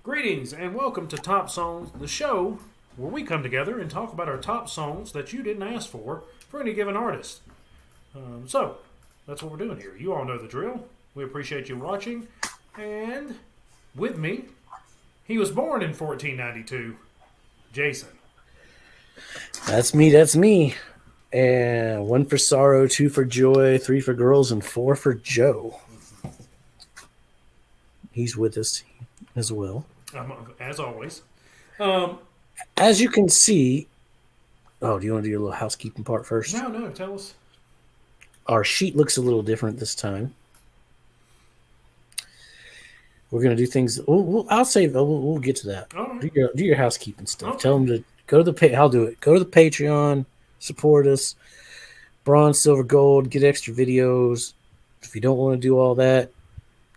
Greetings and welcome to Top Songs, the show where we come together and talk about our top songs that you didn't ask for any given artist. So, that's what we're doing here. You all know the drill. We appreciate you watching. And with me, he was born in 1492, Jason. That's me. That's me. And one for sorrow, two for joy, three for girls, and four for Joe. He's with us as well. As always. As you can see, do you want to do your little housekeeping part first? No, tell us. Our sheet looks a little different this time. We're gonna do things. I'll save. We'll get to that. All right. Do your housekeeping stuff. Okay. Tell them to go to the. I'll do it. Go to the Patreon. Support us. Bronze, silver, gold. Get extra videos. If you don't want to do all that,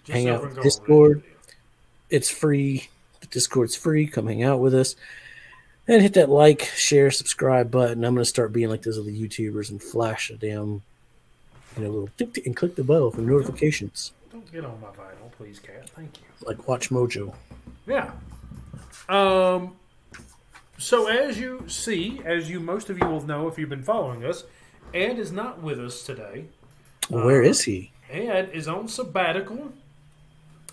Just hang out silver and with gold. Discord. It's free. The Discord's free. Come hang out with us. And hit that like, share, subscribe button. I'm going to start being like those other YouTubers and flash a damn, little tick and click the bell for notifications. Don't get on my vinyl, please, Cat. Thank you. Like Watch Mojo. Yeah. So as you see, most of you will know if you've been following us, Ed is not with us today. Well, where is he? Ed is on sabbatical,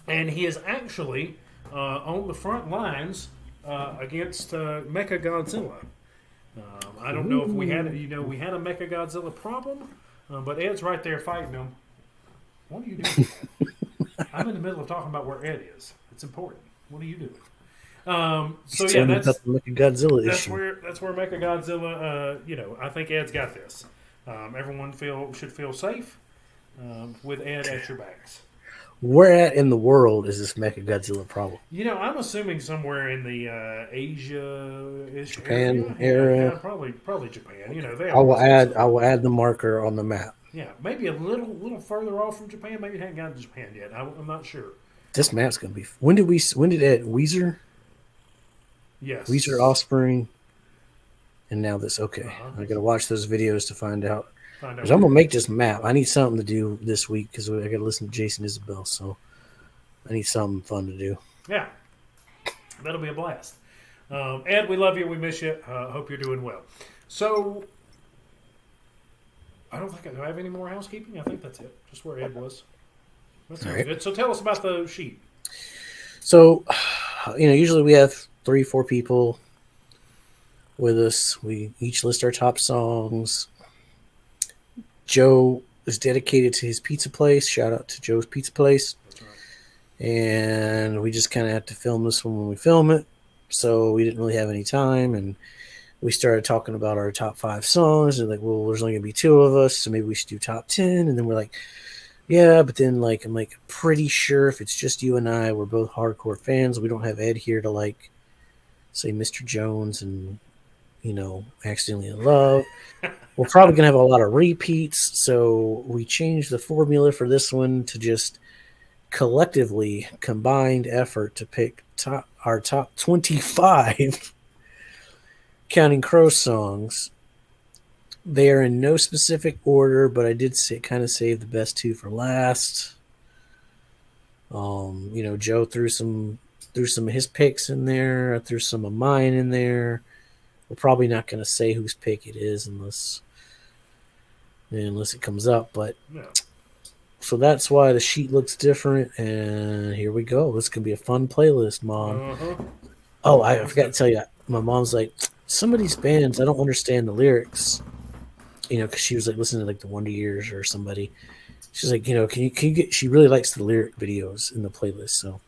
and he is actually on the front lines against Mecha Godzilla. I don't know if we had a Mecha Godzilla problem, but Ed's right there fighting him. What are you doing? I'm in the middle of talking about where Ed is. It's important. What are you doing? So yeah, that's the Mecha Godzilla that's issue. where Mecha Godzilla. I think Ed's got this. Everyone should feel safe with Ed at your backs. Where at in the world is this Mecha Godzilla problem? I'm assuming somewhere in the Asia-ish Japan area. area. Yeah, probably Japan. They I will add the marker on the map. Yeah, maybe a little further off from Japan. Maybe it hadn't gotten to Japan yet. I'm not sure. This map's gonna be. When did Ed Weezer? Yes. Weezer Offspring. And now this. Okay, I gotta watch those videos to find out. Because I'm gonna make this map. I need something to do this week because I gotta listen to Jason Isabel. So I need something fun to do. Yeah, that'll be a blast. Ed, we love you. We miss you. Hope you're doing well. So I don't think I have any more housekeeping. I think that's it. Just where Ed was. That sounds good. So tell us about the sheet. So, usually we have 3-4 people with us. We each list our top songs. Joe is dedicated to his pizza place. Shout out to Joe's Pizza Place. That's right. And we just kind of have to film this one when we film it. So we didn't really have any time. And we started talking about our top 5 songs. And there's only going to be 2 of us. So maybe we should do top 10. And then we're like, yeah. But then I'm pretty sure if it's just you and I, we're both hardcore fans. We don't have Ed here to say Mr. Jones and, Accidentally in Love. We're probably going to have a lot of repeats, so we changed the formula for this one to just collectively combined effort to pick our top 25 Counting Crows songs. They are in no specific order, but I did kind of save the best 2 for last. Joe threw some of his picks in there. I threw some of mine in there. We're probably not going to say whose pick it is unless it comes up. But Yeah. So that's why the sheet looks different. And here we go. This could be a fun playlist, Mom. Uh-huh. Oh, I forgot to tell you. My mom's like, some of these bands, I don't understand the lyrics. Because she was listening to the Wonder Years or somebody. She's like, can you get? She really likes the lyric videos in the playlist. So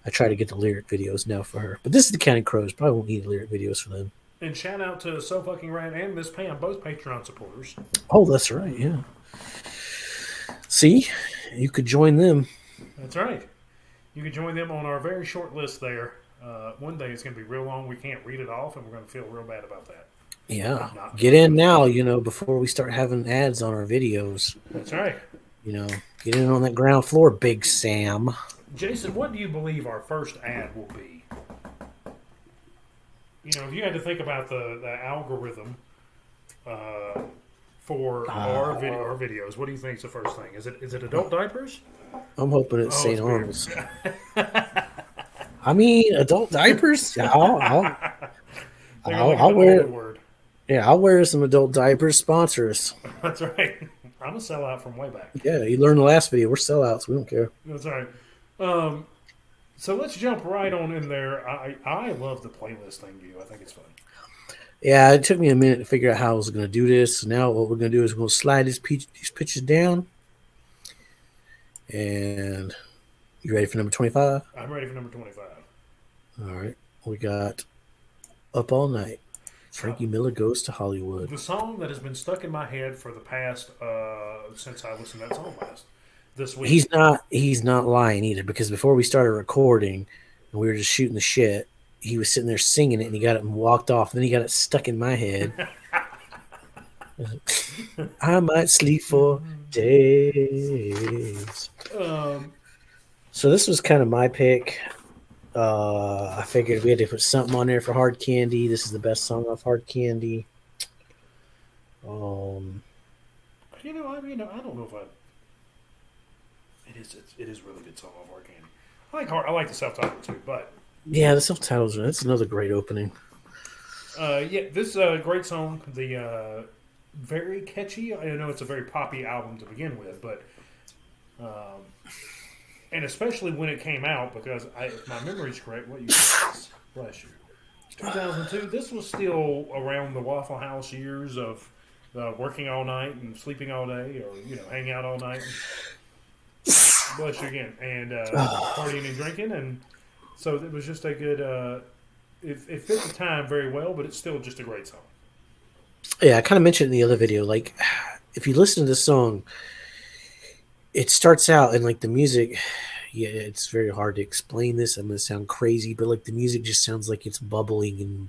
I try to get the lyric videos now for her. But this is the Counting Crows. Probably won't need lyric videos for them. And shout out to So Fucking Rad and Miss Pam, both Patreon supporters. Oh, that's right. Yeah. See, you could join them. That's right. You can join them on our very short list there. One day it's going to be real long. We can't read it off, and we're going to feel real bad about that. Yeah. Get in now, before we start having ads on our videos. That's right. Get in on that ground floor, Big Sam. Jason, what do you believe our first ad will be? If you had to think about the algorithm for our videos, what do you think is the first thing? Is it adult diapers? I'm hoping it's St. Arnold's. Arnold's. I mean, adult diapers. Yeah, They're gonna look at I'll the holy wear. word. Yeah, I'll wear some adult diapers. Sponsor us. That's right. I'm a sellout from way back. Yeah, you learned the last video. We're sellouts. We don't care. That's right. Um, so let's jump right on in there. I love the playlist thing, you. I think it's fun. Yeah, it took me a minute to figure out how I was going to do this. So now what we're going to do is we're going to slide these pictures down. And you ready for number 25? I'm ready for number 25. All right. We got Up All Night. Now, Frankie Miller Goes to Hollywood. the song that has been stuck in my head for the past since I listened to that song last this week. He's not lying either, because before we started recording and we were just shooting the shit, he was sitting there singing it and he got it and walked off. And then he got it stuck in my head. I might sleep for days. Um, So this was kind of my pick. I figured we had to put something on there for Hard Candy. This is the best song off Hard Candy. Um, I don't know if I. It is a really good song off Hard Candy. I like the self title too, but yeah, the self-titles. That's another great opening. yeah, this great song. The very catchy. I know it's a very poppy album to begin with, but um, and especially when it came out, because if my memory's correct, what you bless you, 2002. This was still around the Waffle House years of working all night and sleeping all day, or hanging out all night. Bless you again, and partying and drinking, and so it was just a good. It fit the time very well, but it's still just a great song. Yeah, I kind of mentioned in the other video. Like, if you listen to this song, it starts out and like the music. Yeah, it's very hard to explain this. I'm gonna sound crazy, but like the music just sounds like it's bubbling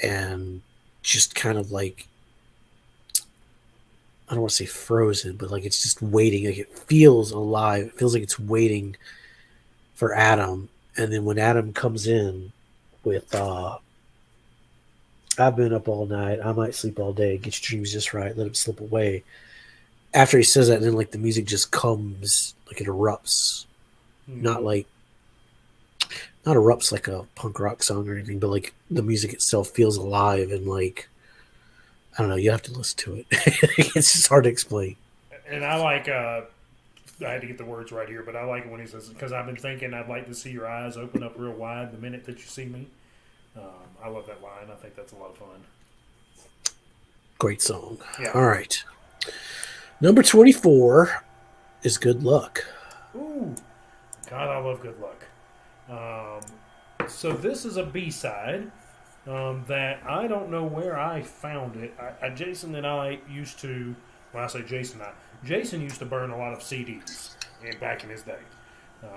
and just kind of like, I don't want to say frozen, but like it's just waiting. Like it feels alive. It feels like it's waiting for Adam. And then when Adam comes in with I've been up all night, I might sleep all day, get your dreams just right, let it slip away. After he says that, and then like the music just comes, like it erupts. Not Mm-hmm. like not erupts like a punk rock song or anything, but like the music itself feels alive and like, I don't know, you have to listen to it. It's just hard to explain. And I like. I had to get the words right here, but I like it when he says, "Because I've been thinking, I'd like to see your eyes open up real wide the minute that you see me." I love that line. I think that's a lot of fun. Great song. Yeah. All right. Number 24 is Good Luck. Ooh, God, I love Good Luck. So this is a B side that I don't know where I found it. Jason and I used to. When I say Jason used to burn a lot of CDs back in his day. Um,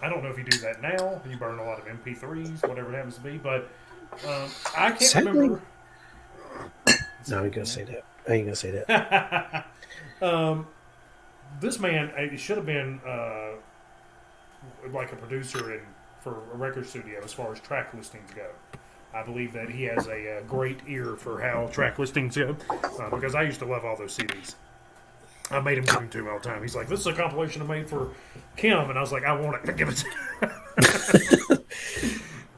I don't know if you do that now. You burn a lot of MP3s, whatever it happens to be, but I can't Sadly, remember. no, I ain't gonna say that. I ain't gonna say that. This man should have been like a producer for a record studio as far as track listings go. I believe that he has a great ear for how track listings go because I used to love all those CDs. I made him give them to me all the time. He's like, "This is a compilation I made for Kim," and I was like, "I want it. Give it to me."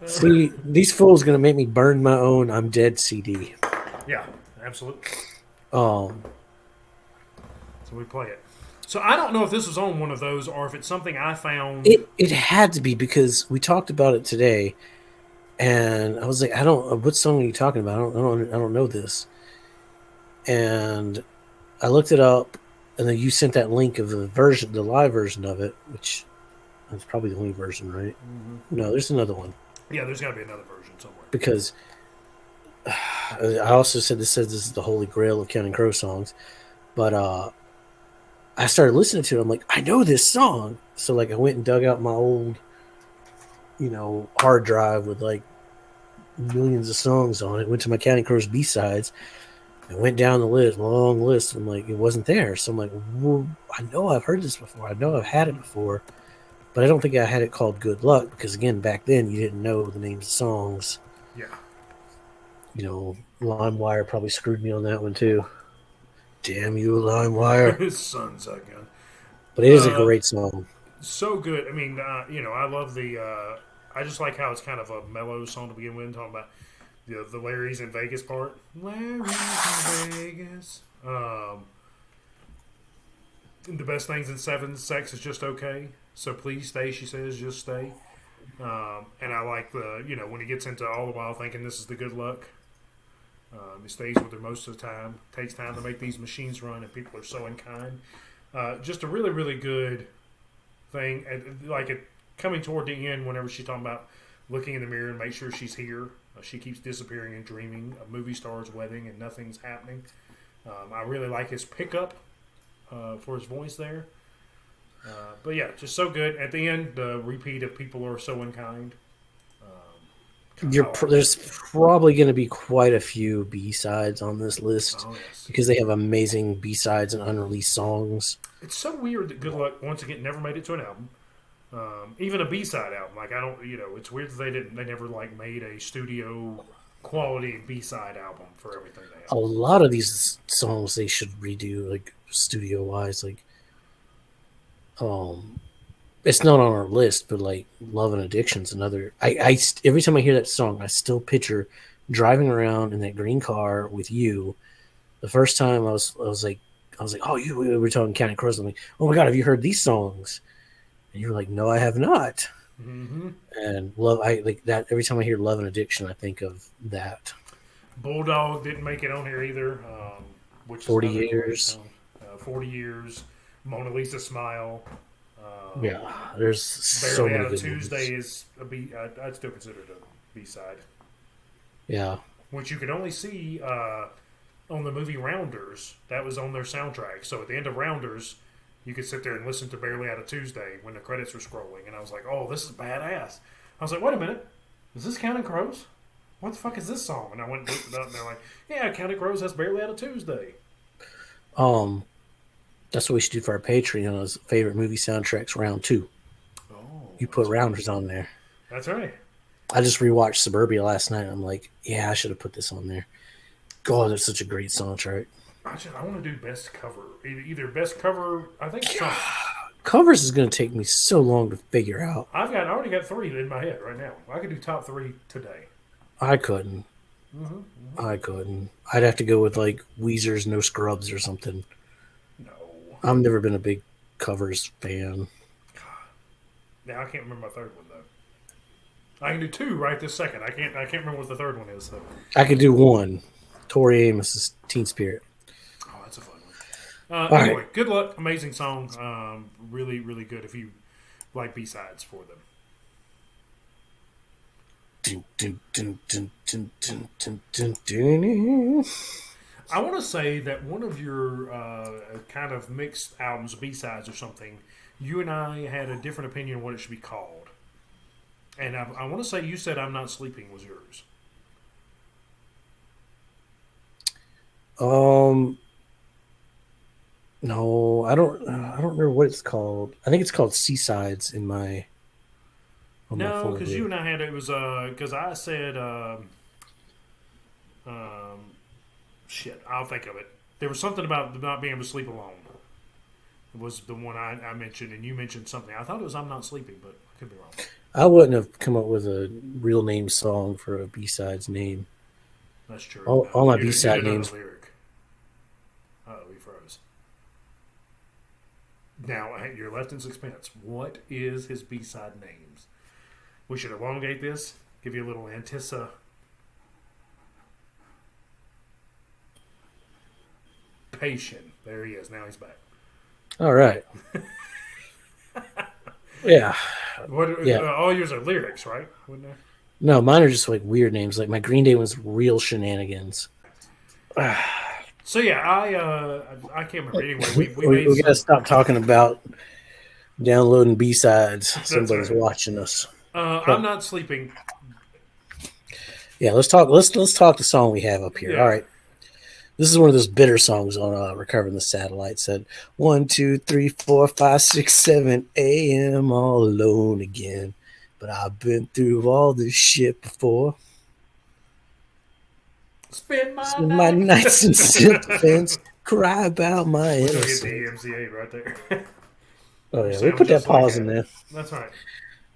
See, these fools gonna make me burn my own "I'm Dead" CD. Yeah, absolutely. Um, So we play it. So I don't know if this was on one of those or if it's something I found. it had to be because we talked about it today, and I was like, I don't. What song are you talking about? I don't know this. And I looked it up, and then you sent that link of the live version of it, which that's probably the only version, right? Mm-hmm. No, there's another one Yeah, there's got to be another version somewhere. because I also said this is the holy grail of Counting Crow songs, but I started listening to it. I'm like, I know this song, so like I went and dug out my old, hard drive with like millions of songs on it. Went to my Counting Crows B sides. I went down the list, long list. I'm like, it wasn't there. So I'm like, well, I know I've heard this before. I know I've had it before, but I don't think I had it called Good Luck because, again, back then you didn't know the names of songs. Yeah. LimeWire probably screwed me on that one too. Damn you, LimeWire. His son's a gun. But it is a great song. So good. I mean, I love the. I just like how it's kind of a mellow song to begin with, talking about the Larry's in Vegas part. Larry's in Vegas. The best things in seven, sex is just okay. So please stay, she says, just stay. And I like when he gets into all the while thinking this is the good luck. He stays with her most of the time. Takes time to make these machines run, and people are so unkind. Just a really, really good thing. And like it coming toward the end, whenever she's talking about looking in the mirror and make sure she's here. She keeps disappearing and dreaming of movie star's wedding, and nothing's happening. I really like his pickup for his voice there. But yeah, just so good. At the end, the repeat of "People are so unkind." There's probably going to be quite a few B-sides on this list because they have amazing B-sides and unreleased songs. It's so weird that Good Luck once again never made it to an album, even a B-side album. Like it's weird that they never like made a studio quality B-side album for everything they have. A lot of these songs they should redo, like studio wise, like it's not on our list, but like Love and Addiction's another. I every time I hear that song, I still picture driving around in that green car with you. The first time I was like, oh, we were talking Counting Crows. I'm like, oh my God, have you heard these songs? And you were like, no, I have not. Mm-hmm. And love, I like that. Every time I hear Love and Addiction, I think of that. Bulldog didn't make it on here either. Which 40 years. 40 years. Mona Lisa Smile. Yeah, there's so many good Tuesday movies. Is a B. I'd still consider it a B-side. Yeah, which you could only see on the movie Rounders. That was on their soundtrack. So at the end of Rounders, you could sit there and listen to Barely Out of Tuesday when the credits were scrolling, and I was like, "Oh, this is badass." I was like, "Wait a minute, is this Counting Crows? What the fuck is this song?" And I went and looked it up, and they're like, "Yeah, Counting Crows has Barely Out of Tuesday." That's what we should do for our Patreon is favorite movie soundtracks round 2. Oh, you put Rounders on there. That's right. I just rewatched Suburbia last night. I'm like, yeah, I should have put this on there. God, that's such a great soundtrack. I want to do best cover. Either best cover, I think. Covers is going to take me so long to figure out. I already got 3 in my head right now. I could do top 3 today. I couldn't. Mm-hmm. I couldn't. I'd have to go with like Weezer's No Scrubs or something. No. I've never been a big covers fan. Now I can't remember my third one though. I can do 2 right this second. I can't remember what the third one is though. I could do 1. Tori Amos's Teen Spirit. Oh, that's a fun one. Anyway, right. Good Luck, amazing song. Really, really good if you like B-sides for them. I want to say that one of your kind of mixed albums, B-sides or something, you and I had a different opinion on what it should be called. And I want to say you said I'm Not Sleeping was yours. No, I don't remember what it's called. I think it's called Seasides in my. No, because you and I had it was because I said shit. I'll think of it. There was something about not being able to sleep alone. It was the one I mentioned, and you mentioned something. I thought it was I'm Not Sleeping, but I could be wrong. I wouldn't have come up with a real name song for a B-sides name. That's true. All my B-side names. Lyric. We froze. Now you're left in suspense. What is his B-side names? We should elongate this. Give you a little anticipation. There he is. Now he's back. All right. Yeah. All yours are lyrics, right? Wouldn't they? No, mine are just like weird names. Like my Green Day one's Real Shenanigans. So yeah, I can't remember. Anyway, we gotta stop talking about downloading B-sides. Somebody's watching us. I'm Not Sleeping. Yeah, let's talk the song we have up here. Yeah. All right. This is one of those bitter songs on Recovering the Satellite. Said 1, 2, 3, 4, 5, 6, 7 a.m. all alone again. But I've been through all this shit before. Spend my nights in self-defense. Cry about my innocence. We'll get the EMCA right there. Oh yeah, we put that pause in there. That's right.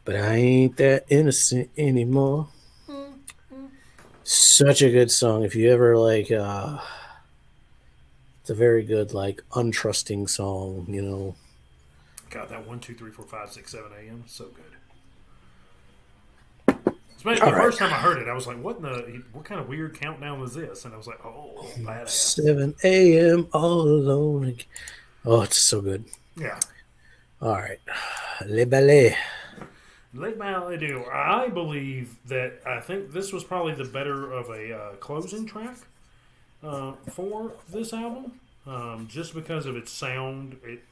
But I ain't that innocent anymore. Such a good song. If you ever like, it's a very good like untrusting song. You know. God, that 1, 2, 3, 4, 5, 6, 7 a.m. so good. The All right. first time I heard it, I was like, what kind of weird countdown was this? And I was like, oh, badass. 7 a.m. all alone. Oh, it's so good. Yeah. All right. Le Ballet. Late Mallet do. I believe that I think this was probably the better of a closing track for this album, just because of its sound. It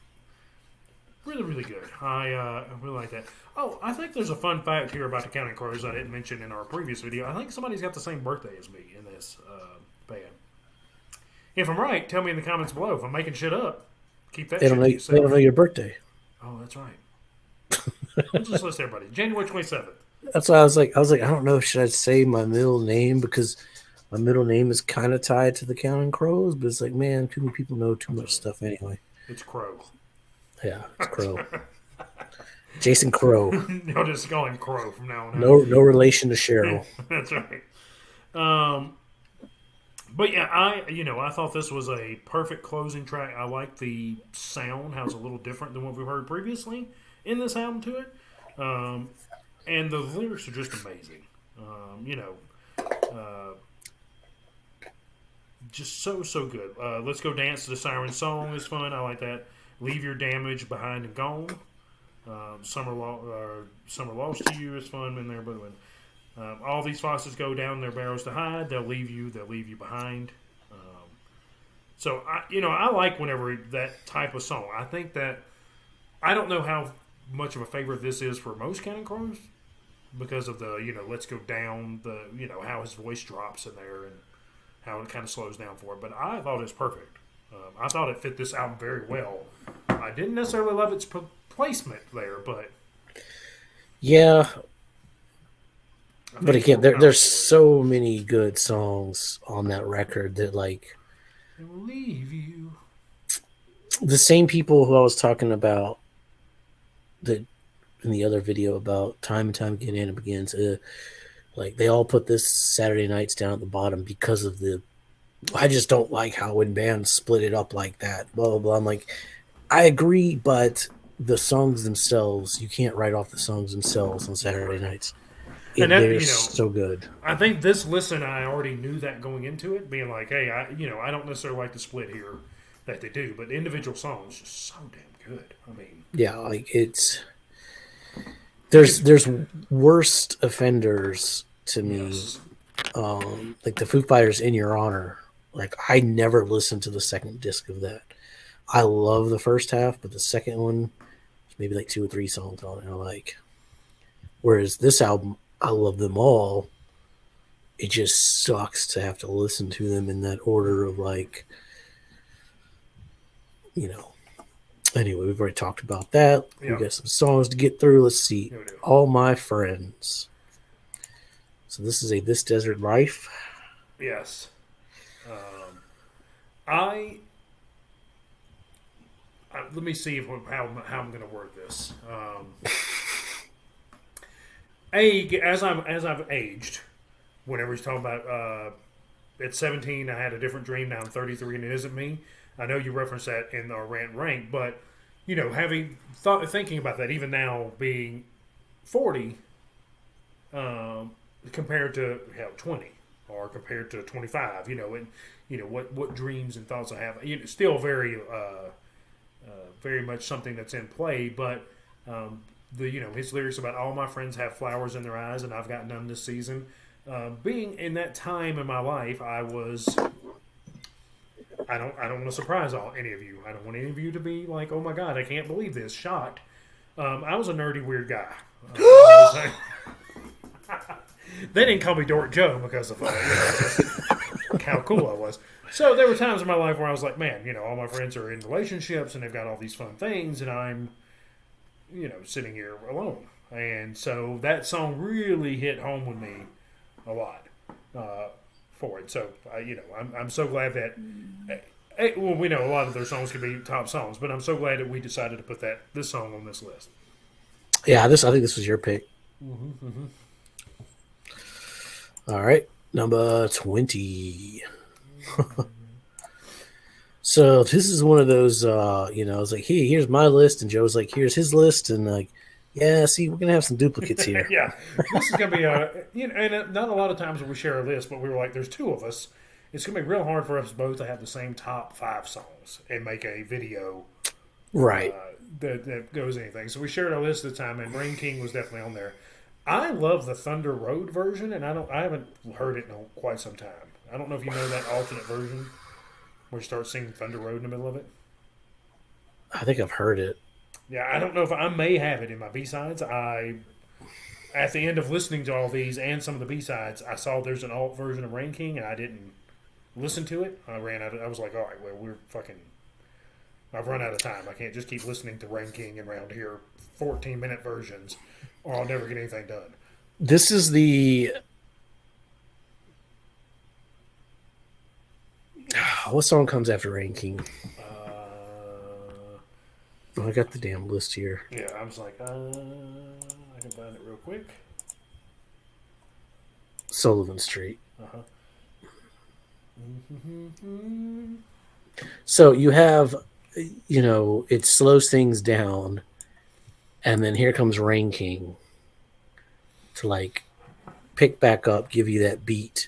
really, really good. I really like that. Oh, I think there's a fun fact here about the Counting Crows I didn't mention in our previous video. I think somebody's got the same birthday as me in this band. If I'm right, tell me in the comments below. If I'm making shit up, keep that They shit don't know. to They don't know yourself. your birthday. Oh, that's right. We'll just list everybody. January 27th. That's why I was like, I don't know. Should I say my middle name because my middle name is kind of tied to the Counting Crows? But it's like, man, too many people know too much stuff anyway. It's Crow. Yeah, it's Crow. Jason Crow. I'll just call him Crow from now on. No relation to Cheryl. That's right. But yeah, I thought this was a perfect closing track. I like the sound, how it's a little different than what we've heard previously in this album to it. And the lyrics are just amazing. Just so good. Let's Go Dance to the Siren Song is fun. I like that. Leave Your Damage Behind and Gone. Summer Lost to You is fun in there, but all these foxes go down their barrows to hide. They'll leave you behind. So I like whenever that type of song. I think that I don't know how much of a favorite this is for most Counting Crows because of the Let's Go Down, the how his voice drops in there and how it kind of slows down for it. But I thought it was perfect. I thought it fit this album very well. I didn't necessarily love its placement there, but Yeah, but again, there's so many good songs on that record that like I will leave you. the same people who I was talking about that in the other video about time and time again and it begins like they all put this Saturday Nights down at the bottom because of the I just don't like how when bands split it up like that blah blah blah. I'm like I agree, but the songs themselves you can't write off the songs themselves on Saturday Nights. They're so good. I think this listen, I already knew that going into it, being like, hey, I don't necessarily like the split here that they do, but the individual songs just so damn good. I mean, yeah, like it's there's worst offenders to me, yes. like the Foo Fighters In Your Honor. Like I never listened to the second disc of that. I love the first half, but the second one, maybe like 2 or 3 songs on it I like. Whereas this album, I love them all. It just sucks to have to listen to them in that order of like, Anyway, we've already talked about that. Yeah. We got some songs to get through. Let's see. All My Friends. So this is a This Desert Life. Yes. Let me see how I'm going to word this. As I've aged, whenever he's talking about at 17, I had a different dream. Now I'm 33, and it isn't me. I know you referenced that in our rant rank, but thinking about that, even now being 40, compared to 20 or compared to 25, and what dreams and thoughts I have, still very much something that's in play, but. His lyrics about all my friends have flowers in their eyes and I've got none this season. Being in that time in my life, I don't want to surprise any of you. I don't want any of you to be like, oh my God, I can't believe this. Shocked. I was a nerdy, weird guy. They didn't call me Dork Joe because of how cool I was. So there were times in my life where I was like, man, all my friends are in relationships and they've got all these fun things and I'm sitting here alone. And so that song really hit home with me a lot for it. So, I'm so glad that, we know a lot of their songs could be top songs, but I'm so glad that we decided to put this song on this list. Yeah, this I think this was your pick. Mm-hmm. All right, number 20. So this is one of those, it's like, hey, here's my list, and Joe's like, here's his list, and like, yeah, see, we're gonna have some duplicates here. Yeah, this is gonna be and not a lot of times when we share a list, but we were like, there's two of us. It's gonna be real hard for us both to have the same top 5 songs and make a video Right. that goes anything. So we shared our list at the time, and Rain King was definitely on there. I love the Thunder Road version, and I haven't heard it in quite some time. I don't know if you know that alternate version where you start singing Thunder Road in the middle of it. I think I've heard it. Yeah, I don't know if I may have it in my B sides. At the end of listening to all these and some of the B sides, I saw there's an alt version of Rain King, and I didn't listen to it. I ran out. I was like, all right, well, we're fucking. I've run out of time. I can't just keep listening to Rain King around here, 14-minute versions, or I'll never get anything done. This is the what song comes after Rain King? Oh, I got the damn list here. Yeah, I was like, I can find it real quick. Sullivan Street. Uh-huh. So you have, it slows things down, and then here comes Rain King to like pick back up, give you that beat,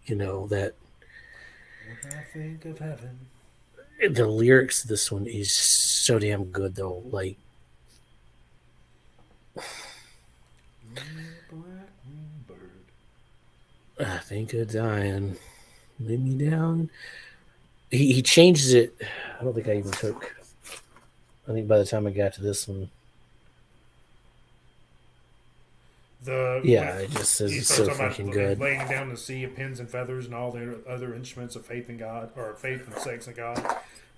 that When I think of heaven. the lyrics of this one is so damn good though. Like, I think of dying, lay me down. He changes it. I don't think I even took. I think by the time I got to this one, it just says it's so fucking good. Laying down the sea of pins and feathers and all the other instruments of faith in God, or faith and sex in God.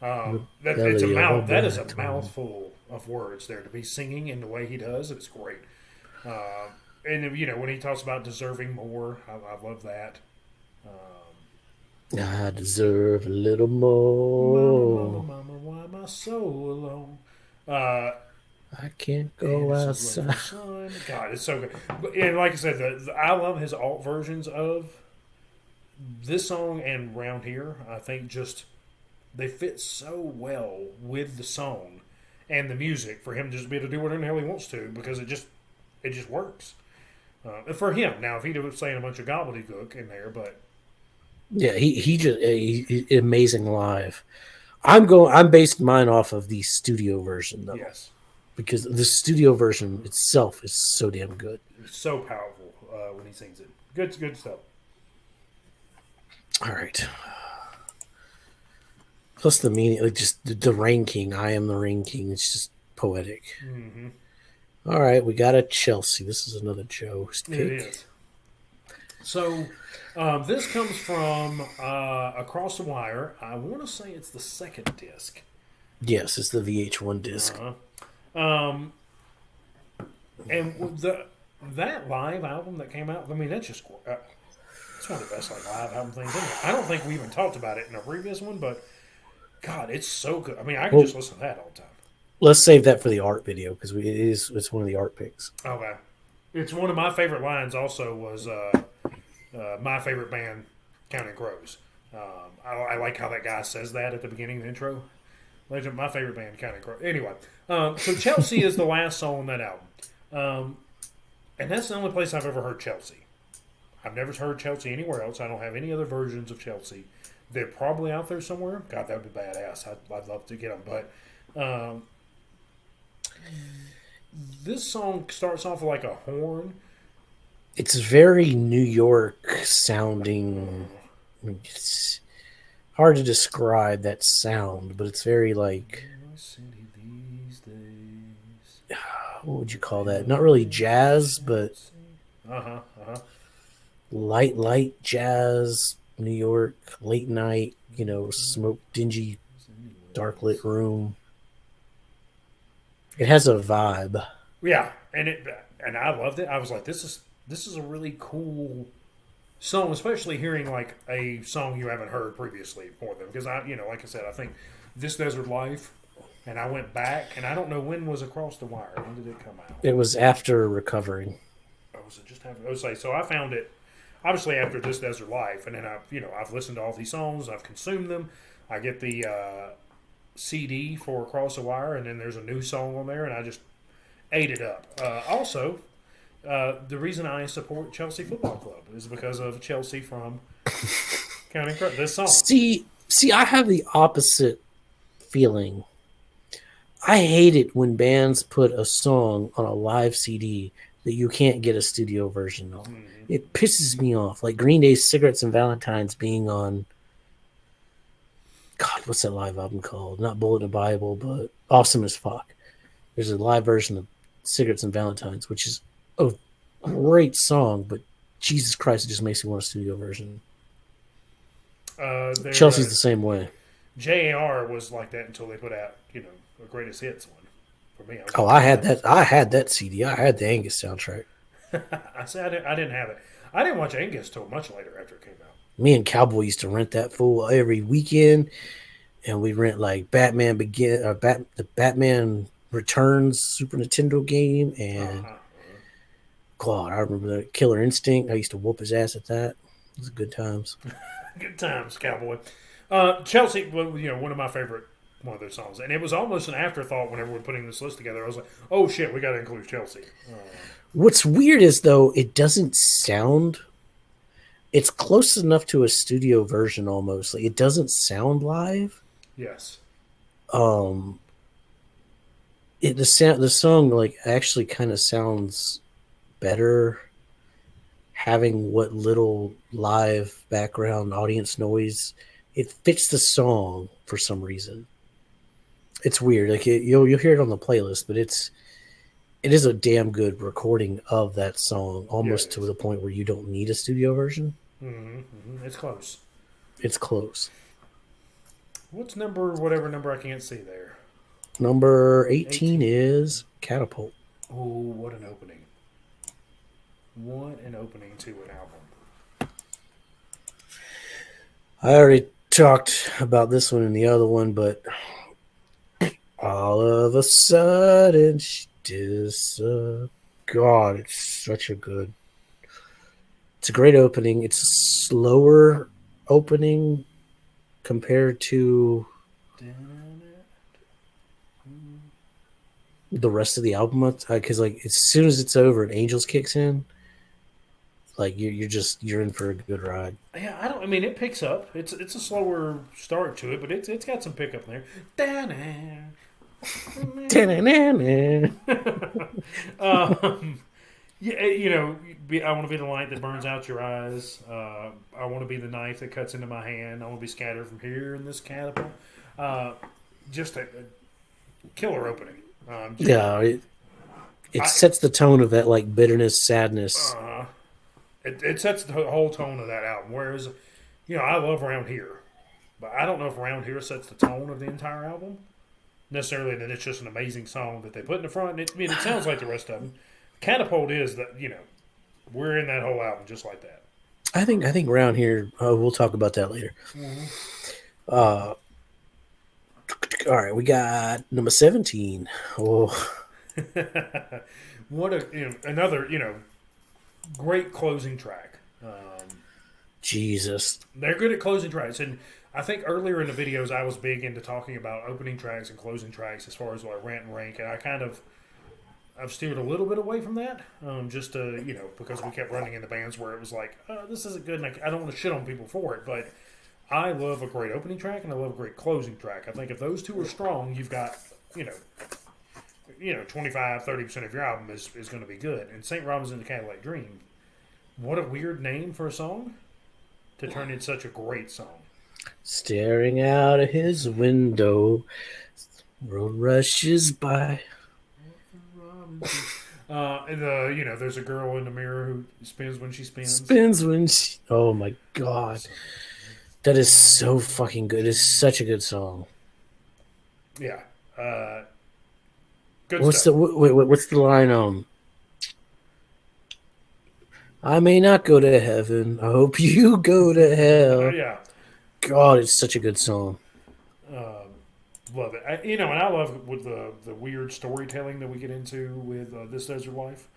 That is a mouthful of words there to be singing in the way he does. It's great. And when he talks about deserving more, I love that. I deserve a little more. Mama, why am I so alone? I can't go outside. God, it's so good. And like I said, I love his alt versions of this song and Round Here. I think just they fit so well with the song and the music for him to just be able to do whatever the hell he wants to because it just works. For him. Now, if he was saying a bunch of gobbledygook in there, but yeah, he amazing live. I'm basing mine off of the studio version though. Yes. Because the studio version itself is so damn good. It's so powerful when he sings it. Good stuff. All right. Plus the meaning, like just the Rain King. I am the Rain King. It's just poetic. Mm-hmm. All right, we got a Chelsea. This is another Joe's pick. It is. So this comes from Across the Wire. I want to say it's the second disc. Yes, it's the VH1 disc. And that live album that came out, I mean, that's just it's one of the best live album things in there. I don't think we even talked about it in a previous one, but God, it's so good. I mean, I can just listen to that all the time. Let's save that for the art video because it's one of the art picks. Okay, it's one of my favorite lines. Also, was my favorite band, Counting Crows. I like how that guy says that at the beginning of the intro. Legend, my favorite band, Counting Crows. Anyway, so Chelsea is the last song on that album, and that's the only place I've ever heard Chelsea. I've never heard Chelsea anywhere else. I don't have any other versions of Chelsea. They're probably out there somewhere. God, that would be badass. I'd love to get them, but. This song starts off like a horn. It's very New York sounding. It's hard to describe that sound, but it's very like. What would you call that? Not really jazz, but light jazz. New York, late night. Smoke, dingy, dark lit room. It has a vibe. Yeah, and I loved it. I was like, this is a really cool song, especially hearing like a song you haven't heard previously for them. Because like I said, I think This Desert Life and I went back, and I don't know when was Across the Wire. When did it come out? It was after Recovering. Or was it just after? I was like, so I found it obviously after This Desert Life, and then I've listened to all these songs, I've consumed them. I get the CD for Across the Wire, and then there's a new song on there, and I just ate it up. Also, the reason I support Chelsea Football Club is because of Chelsea from County Crow. This song. See, I have the opposite feeling. I hate it when bands put a song on a live CD that you can't get a studio version of. Mm-hmm. It pisses me off. Like Green Day's Cigarettes and Valentines being on, God, what's that live album called? Not Bullet in the Bible, but Awesome as Fuck. There's a live version of Cigarettes and Valentines, which is a great song, but Jesus Christ, it just makes me want a studio version. Chelsea's the same way. JAR was like that until they put out, a greatest hits one. For me, I had that. I had that CD. I had the Angus soundtrack. I said I didn't have it. I didn't watch Angus till much later after it came out. Me and Cowboy used to rent that fool every weekend, and we rent like the Batman Returns Super Nintendo game, and God, I remember the Killer Instinct. I used to whoop his ass at that. It was good times. Good times, Cowboy. Chelsea, one of my favorite one of those songs, and it was almost an afterthought whenever we're putting this list together. I was like, "Oh shit, we got to include Chelsea." What's weird is though it doesn't sound. It's close enough to a studio version almost. Like it doesn't sound live. Yes. The song like actually kind of sounds better having what little live background audience noise. It fits the song for some reason. It's weird. Like you'll hear it on the playlist, but it is a damn good recording of that song, almost to the point where you don't need a studio version. Mm-hmm. It's close. It's close. What's whatever number I can't see there? Number 18 is Catapult. Oh, what an opening. What an opening to an album. I already talked about this one and the other one, but all of a sudden she God, it's such a good. It's a great opening. It's a slower opening compared to the rest of the album, because like as soon as it's over and Angels kicks in, like you're in for a good ride. Yeah, I mean, it picks up. It's a slower start to it, but it's got some pickup there. Yeah, I want to be the light that burns out your eyes. I want to be the knife that cuts into my hand. I want to be scattered from here in this catapult. Just a killer opening. It sets the tone of that like bitterness, sadness. It sets the whole tone of that album. Whereas, I love Around Here, but I don't know if Around Here sets the tone of the entire album necessarily. That it's just an amazing song that they put in the front. And it sounds like the rest of them. Catapult is that we're in that whole album just like that. I think Around Here. We'll talk about that later. Mm-hmm. All right, we got number 17. Oh, what another great closing track. Jesus, they're good at closing tracks, and I think earlier in the videos I was big into talking about opening tracks and closing tracks as far as like rant and rank, and I've steered a little bit away from that, just to because we kept running into bands where it was like, this isn't good, and I don't want to shit on people for it, but I love a great opening track and I love a great closing track. I think if those two are strong, you've got 25-30% of your album is going to be good. And St. Robin's in the Cadillac Dream, what a weird name for a song to turn into such a great song. Staring out of his window, road rushes by. And there's a girl in the mirror who spins when she spins. Spins when she. Oh my God, that is so fucking good. It's such a good song. Yeah. Good what's stuff. What's the line? I may not go to heaven. I hope you go to hell. Yeah. God, it's such a good song. Love it. And I love with the weird storytelling that we get into with This Desert Life.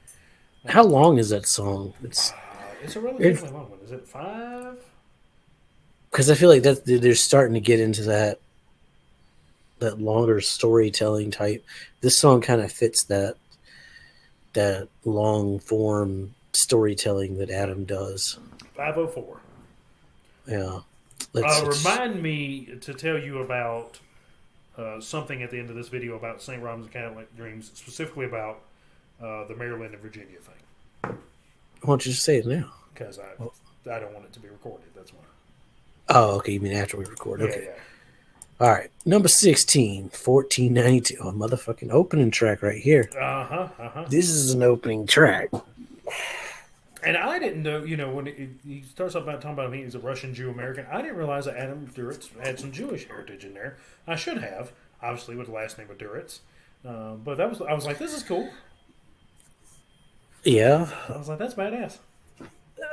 How Uh, long is that song? it's a It's relatively long one. Is it five? because I feel like that they're starting to get into that longer storytelling type. This song kind of fits that long form storytelling that Adam does. 5:04. Yeah, it's Remind me to tell you about something at the end of this video about St. Robin's Catholic Dreams, specifically about the Maryland and Virginia thing, why don't you just say it now? because Oh, I don't want it to be recorded. That's why. oh, okay. You mean after we record? Yeah, Okay. yeah. All right. Number 16, 1492. Oh, motherfucking opening track right here. Uh huh. Uh huh. This is an opening track. And I didn't know, when he starts off about talking about he's a Russian Jew American. I didn't realize that Adam Duritz had some Jewish heritage in there. I should have, obviously, with the last name of Duritz. But I was like, this is cool. Yeah. I was like, that's badass.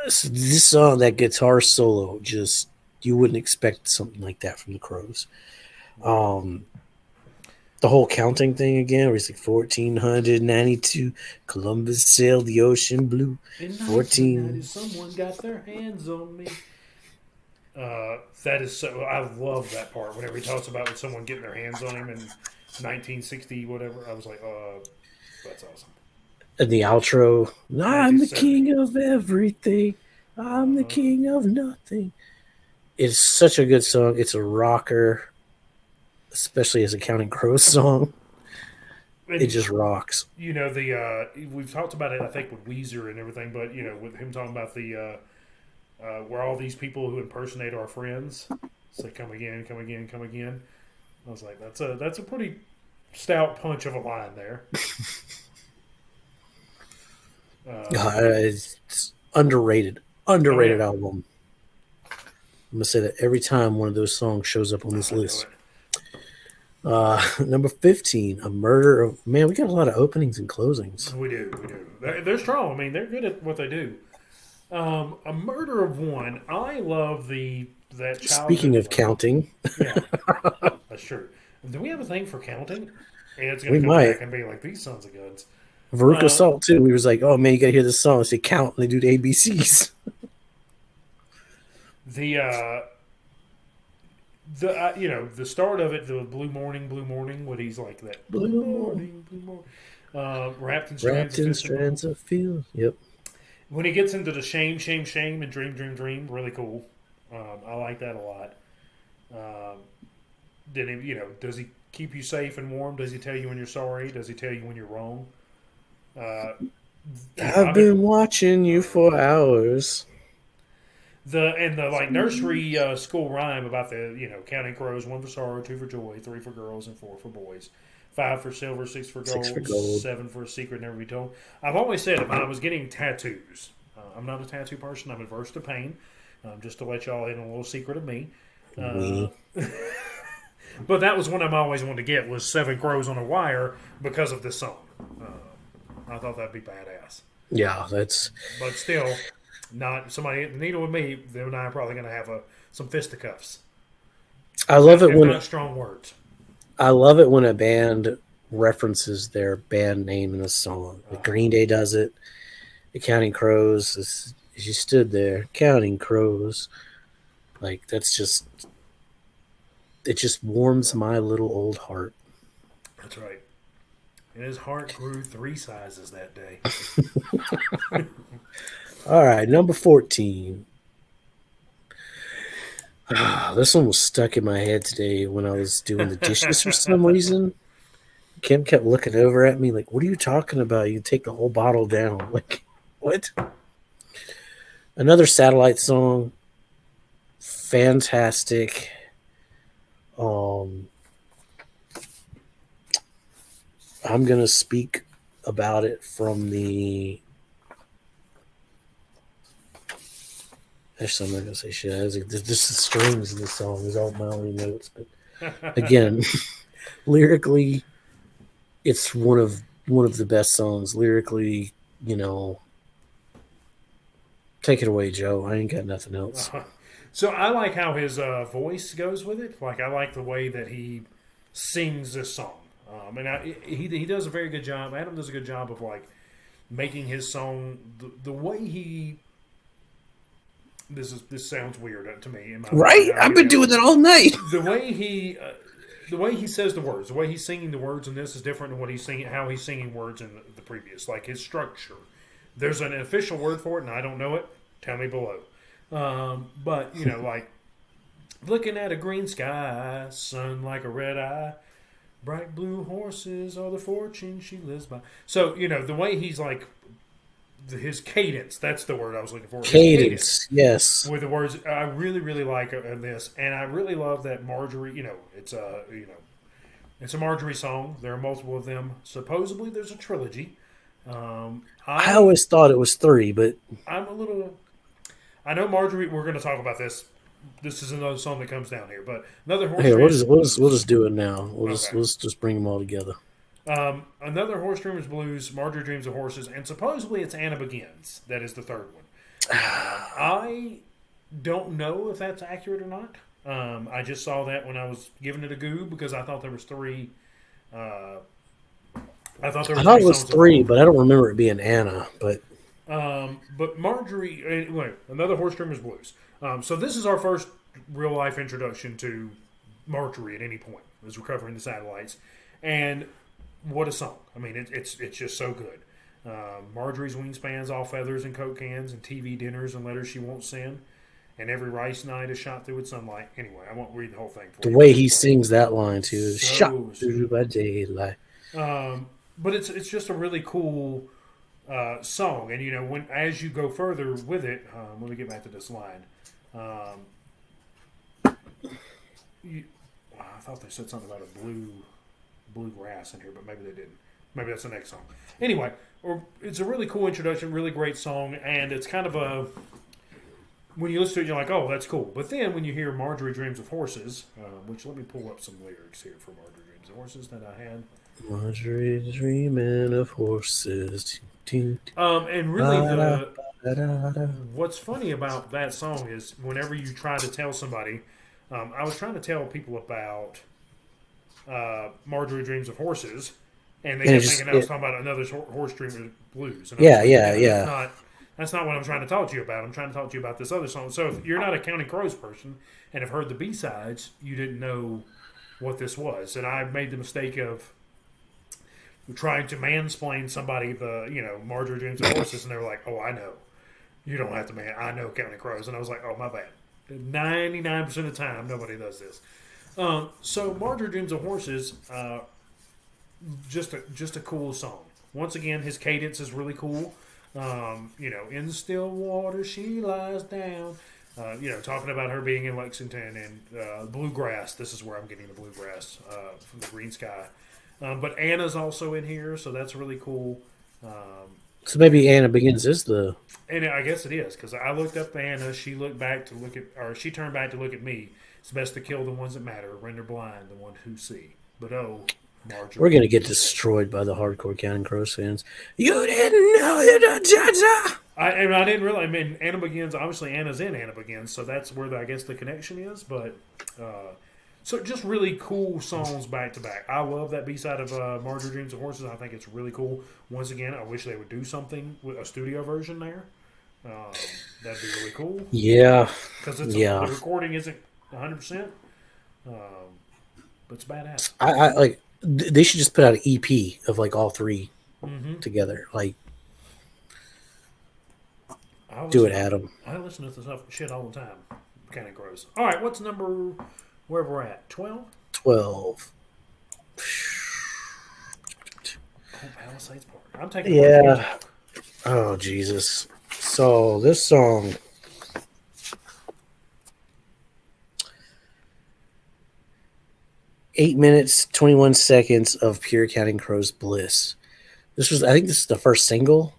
This song, that guitar solo, just, you wouldn't expect something like that from the Crows. Um, the whole counting thing again, where it's like 1492, Columbus sailed the ocean blue. In 1990, 14. someone got their hands on me. That is so. I love that part. Whenever he talks about someone getting their hands on him in 1960, whatever, I was like, that's awesome. And the outro, I'm the 1970. king of everything. I'm the Uh-huh. king of nothing. It's such a good song. It's a rocker, especially as a Counting Crows song. It And just rocks. we've talked about it, I think, with Weezer and everything, but with him talking about where all these people who impersonate our friends say, "Come again, come again, come again." I was like, that's a pretty stout punch of a line there. It's underrated. Oh yeah, Underrated album. I'm gonna say that every time one of those songs shows up on this I know list. it. Number 15, A Murder of Man. We got a lot of openings and closings. We do, we do. They're strong. I mean, they're good at what they do. A Murder of One. I love the that Speaking childhood of friend. counting, Yeah, that's true. Do we have a thing for counting? And it's going we to come back might. and be like, these sons of guns. Veruca Uh, Salt too. We was like, oh man, you gotta hear this song. They count and they do the ABCs. the the start of it, the blue morning, what he's like that Blue, blue morning, wrapped in strands wrapped of in fist and bone. strands of feel. Yep. When he gets into the shame, and dream, really cool. I like that a lot. Um, then does he keep you safe and warm? Does he tell you when you're sorry? Does he tell you when you're wrong? Uh, I've I've been been watching you for hours. the like nursery school rhyme about the counting crows: one for sorrow, two for joy, three for girls, and four for boys. Five for silver, six for Six for gold, gold. seven for a secret never be told. I've always said if I was getting tattoos, I'm not a tattoo person. I'm averse to pain. Just to let y'all in a little secret of me. Uh, Weenie. but that was one I'm always wanted to get was Seven Crows on a Wire because of this song. I thought that'd be badass. Yeah, that's. But still, not somebody. Neither with me. Them and I are probably going to have some fisticuffs. I love it If when not strong words. I love it when a band references their band name in a song. Like Uh-huh. Green Day does it. The Counting Crows. As you stood there, counting crows. Like that's just. It just warms my little old heart. That's right. And his heart grew 3 sizes that day. All right, number 14. This one was stuck in my head today when I was doing the dishes for some reason. Kim kept looking over at me like, "What are you talking about? You take the whole bottle down." Like, what? Another satellite song. Fantastic. Um, I'm gonna speak about it from the. Actually, I'm not gonna say shit. I was like, there's just the strings in the song. There's all my only notes, but again, lyrically, it's one of the best songs. Lyrically, you know, take it away, Joe. I ain't got nothing else. So I like how his voice goes with it. Like I like the way that he sings this song. He does a very good job. Adam does a good job of like making his song the way he. This sounds weird to me in my Right? opinion. I've been doing that all night. The way he. The way he says the words, the way he's singing the words in this is different than what he's singing, how he's singing words in the previous. Like his structure, there's an official word for it, and I don't know it. Tell me below. But you know, like looking at a green sky, sun like a red eye, bright blue horses are the fortune she lives by. So you know the way he's like his cadence. That's the word I was looking for. His Cadence, yes. with the words I really really like in this, and I really love that Marjorie. It's a Marjorie song. There are multiple of them. Supposedly, there's a trilogy. I always thought it was 3, but I'm a little. I know Marjorie. We're going to talk about this. This is another song that comes down here, but another horse. hey, Dreams we'll Blues. just do it now. Okay. We'll just bring them all together. Another Horse Dreamers Blues. Marjorie Dreams of Horses, and supposedly it's Anna Begins. That is the third one. I don't know if that's accurate or not. I just saw that when I was giving it a goo because I thought there was 3. I thought there I were thought 3 it was songs 3, involved. but I don't remember it being Anna. But But Marjorie, anyway, another Horse Dreamers Blues. So this is our first real life introduction to Marjorie at any point as we're covering the satellites, and what a song! I mean, it's just so good. Marjorie's wingspans, all feathers and coke cans, and TV dinners and letters she won't send, and every rice night is shot through with sunlight. Anyway, I won't read the whole thing for the you. way he sings that line too, is shot So through by daylight. but it's just a really cool song, and you know when as you go further with it, let me get back to this line. You, I thought they said something about a bluegrass in here, but maybe they didn't. Maybe that's the next song. Anyway, it's a really cool introduction, really great song, and it's kind of a when you listen to it, you're like, oh, that's cool. But then when you hear Marjorie Dreams of Horses, which let me pull up some lyrics here for Marjorie Dreams of Horses that I had. Marjorie dreaming of horses. And really, Ba-da. what's funny about that song is whenever you try to tell somebody, I was trying to tell people about Marjorie Dreams of Horses, and they And it kept just, thinking I was talking about another Horse Dreamer Blues. And I was yeah, like, yeah, That's yeah. not what I'm trying to talk to you about. I'm trying to talk to you about this other song. So if you're not a Counting Crows person and have heard the B-sides, you didn't know what this was. And I made the mistake of trying to mansplain somebody the Marjorie Dreams of Horses, and they were like, "Oh, I know. You don't have to man. I know Counting Crows." And I was like, "Oh, my bad." 99% of the time, nobody does this. So Marjorie Dreams of Horses, just a cool song. Once again, his cadence is really cool. In still water she lies down. Talking about her being in Lexington and bluegrass. This is where I'm getting the bluegrass from the green sky. But Anna's also in here, so that's really cool. So maybe Anna Begins is the. And I guess it is because I looked up Anna. She looked back to look at, or she turned back to look at me. It's best to kill the ones that matter, render blind the ones who see. But oh, Marjorie, We're gonna get destroyed by the hardcore Counting Crows fans. You didn't know it, I didn't realize. I mean, Anna Begins. Obviously, Anna's in Anna Begins, so that's where I guess the connection is. But so just really cool songs back to back. I love that B side of Marjorie Dreams of Horses. I think it's really cool. Once again, I wish they would do something with a studio version there. That'd be really cool Yeah, because yeah. the recording isn't 100%, but it's badass. I like. They should just put out an EP of like all 3 together. Like, do it, Adam. I listen to this stuff shit all the time. Kind of gross. All right, what's number? Where we're at? 12. 12. Palisades Park. I'm taking. Yeah. Oh Jesus. So this song. 8 minutes, 21 seconds of pure Counting Crows bliss. I think this is the first single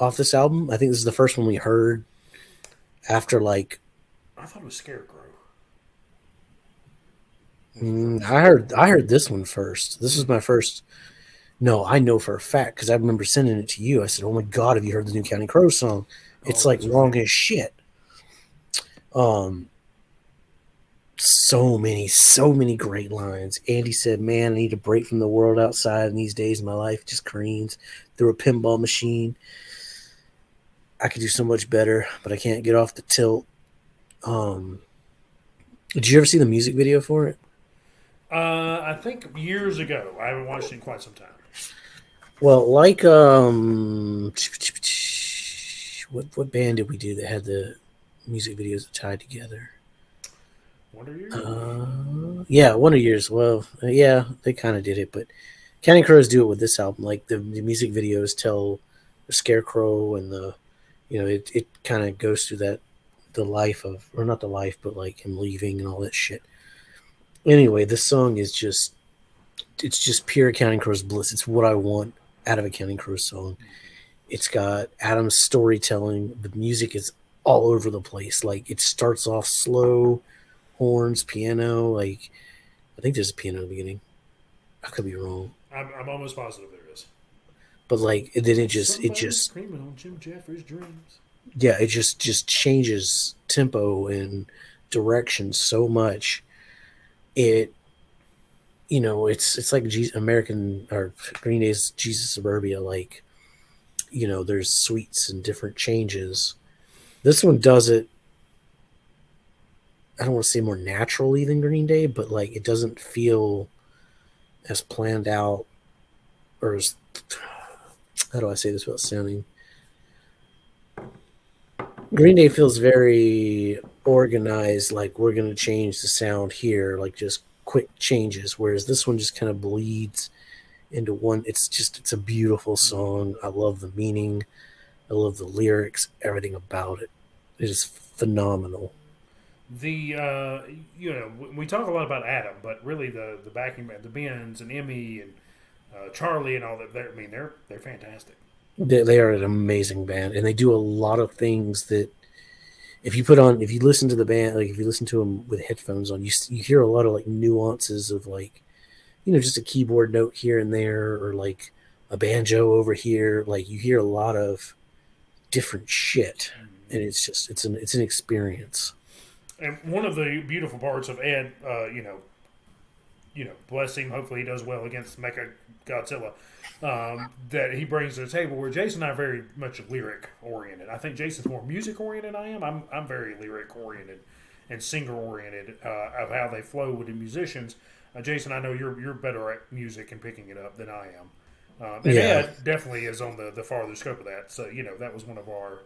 off this album. I think this is the first one we heard after like. I thought it was Scarecrow. I heard this one first. This was my first. No, I know for a fact because I remember sending it to you. I said, "Oh my god, have you heard the new Counting Crows song? It's like long as shit." So many great lines. Andy said, "Man, I need a break from the world outside. And these days, my life just careens through a pinball machine. I could do so much better, but I can't get off the tilt." Um, did you ever see the music video for it? I think years ago. I haven't watched it in quite some time. Well, like what band did we do that had the music videos tied together? Wonder Years? Yeah, Wonder Years. Well, yeah, they kind of did it, but Counting Crows do it with this album. Like the music videos tell the Scarecrow and it kind of goes through the life of, or not the life, but like him leaving and all that shit. Anyway, this song is just, it's just pure Counting Crows bliss. It's what I want out of a Counting Crows song. It's got Adam's storytelling. The music is all over the place. Like it starts off slow, horns, piano. Like I think there's a piano in the beginning. I could be wrong, I'm almost positive there is. but like then it Somebody just screaming on Jim Jeffries' dreams. yeah, it just changes tempo and direction so much. It it's like American or Green Day's Jesus Suburbia. Like there's suites and different changes. This one does it. I don't want to say more naturally than Green Day, but like it doesn't feel as planned out or as, how do I say this without sounding? Green Day feels very organized, like we're going to change the sound here, like just quick changes. Whereas this one just kind of bleeds into one. It's a beautiful Mm-hmm. song. I love the meaning. I love the lyrics, everything about it. It is phenomenal. The we talk a lot about Adam, but really the backing band, the Bens and Emmy and Charlie and all that. They're fantastic. They are an amazing band, and they do a lot of things that if you listen to the band, like if you listen to them with headphones on, you hear a lot of like nuances of like just a keyboard note here and there, or like a banjo over here. Like you hear a lot of different shit, and it's an experience. And one of the beautiful parts of Ed, bless him. Hopefully, he does well against Mecha Godzilla. That he brings to the table, where Jason and I are very much lyric oriented. I think Jason's more music oriented than I am. I'm very lyric oriented and singer oriented of how they flow with the musicians. Jason, I know you're better at music and picking it up than I am. And Yeah, Ed definitely is on the farther scope of that. So that was one of our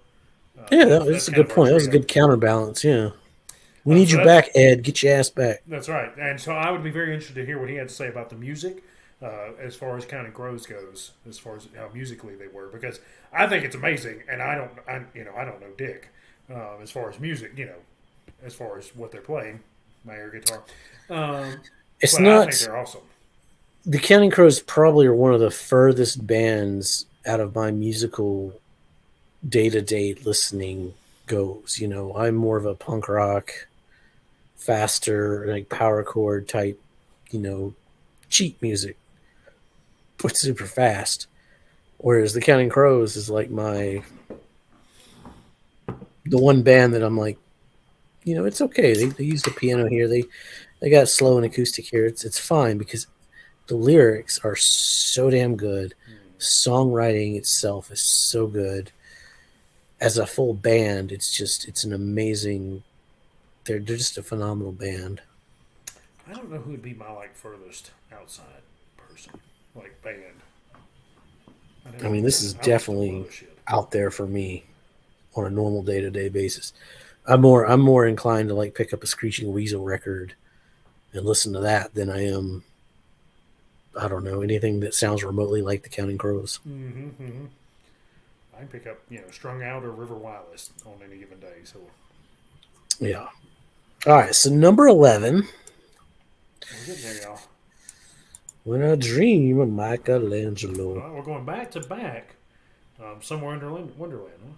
yeah, that's that's a kind good of our point. That was a trio. good counterbalance. Yeah, we need So you that's back, Ed. Get your ass back. That's right. And so I would be very interested to hear what he had to say about the music as far as Counting Crows goes, as far as how musically they were, because I think it's amazing, and I don't know dick as far as music, as far as what they're playing, my air guitar, um, It's but I think not they're awesome. the Counting Crows. Probably are one of the furthest bands out of my musical day to day listening goes. I'm more of a punk rock, faster, like power chord type, you know, cheap music, but super fast. Whereas the Counting Crows is like the one band that I'm like, it's okay. They use the piano here. They got slow and acoustic here. It's fine because the lyrics are so damn good. Songwriting itself is so good. As a full band, it's an amazing. They're just a phenomenal band. I don't know who would be my furthest outside person, like band. I I don't mean, know. this is I listen to a lot definitely of shit. out there for me on a normal day to day basis. I'm more inclined to like pick up a Screeching Weasel record and listen to that than I am, I don't know, anything that sounds remotely like the Counting Crows. Mm-hmm. I can pick up Strung Out or River Wireless on any given day. So Yeah. All right. So number 11, we're getting there, y'all. When I Dream of Michelangelo. All right, we're going back to back. Somewhere in Wonderland, huh?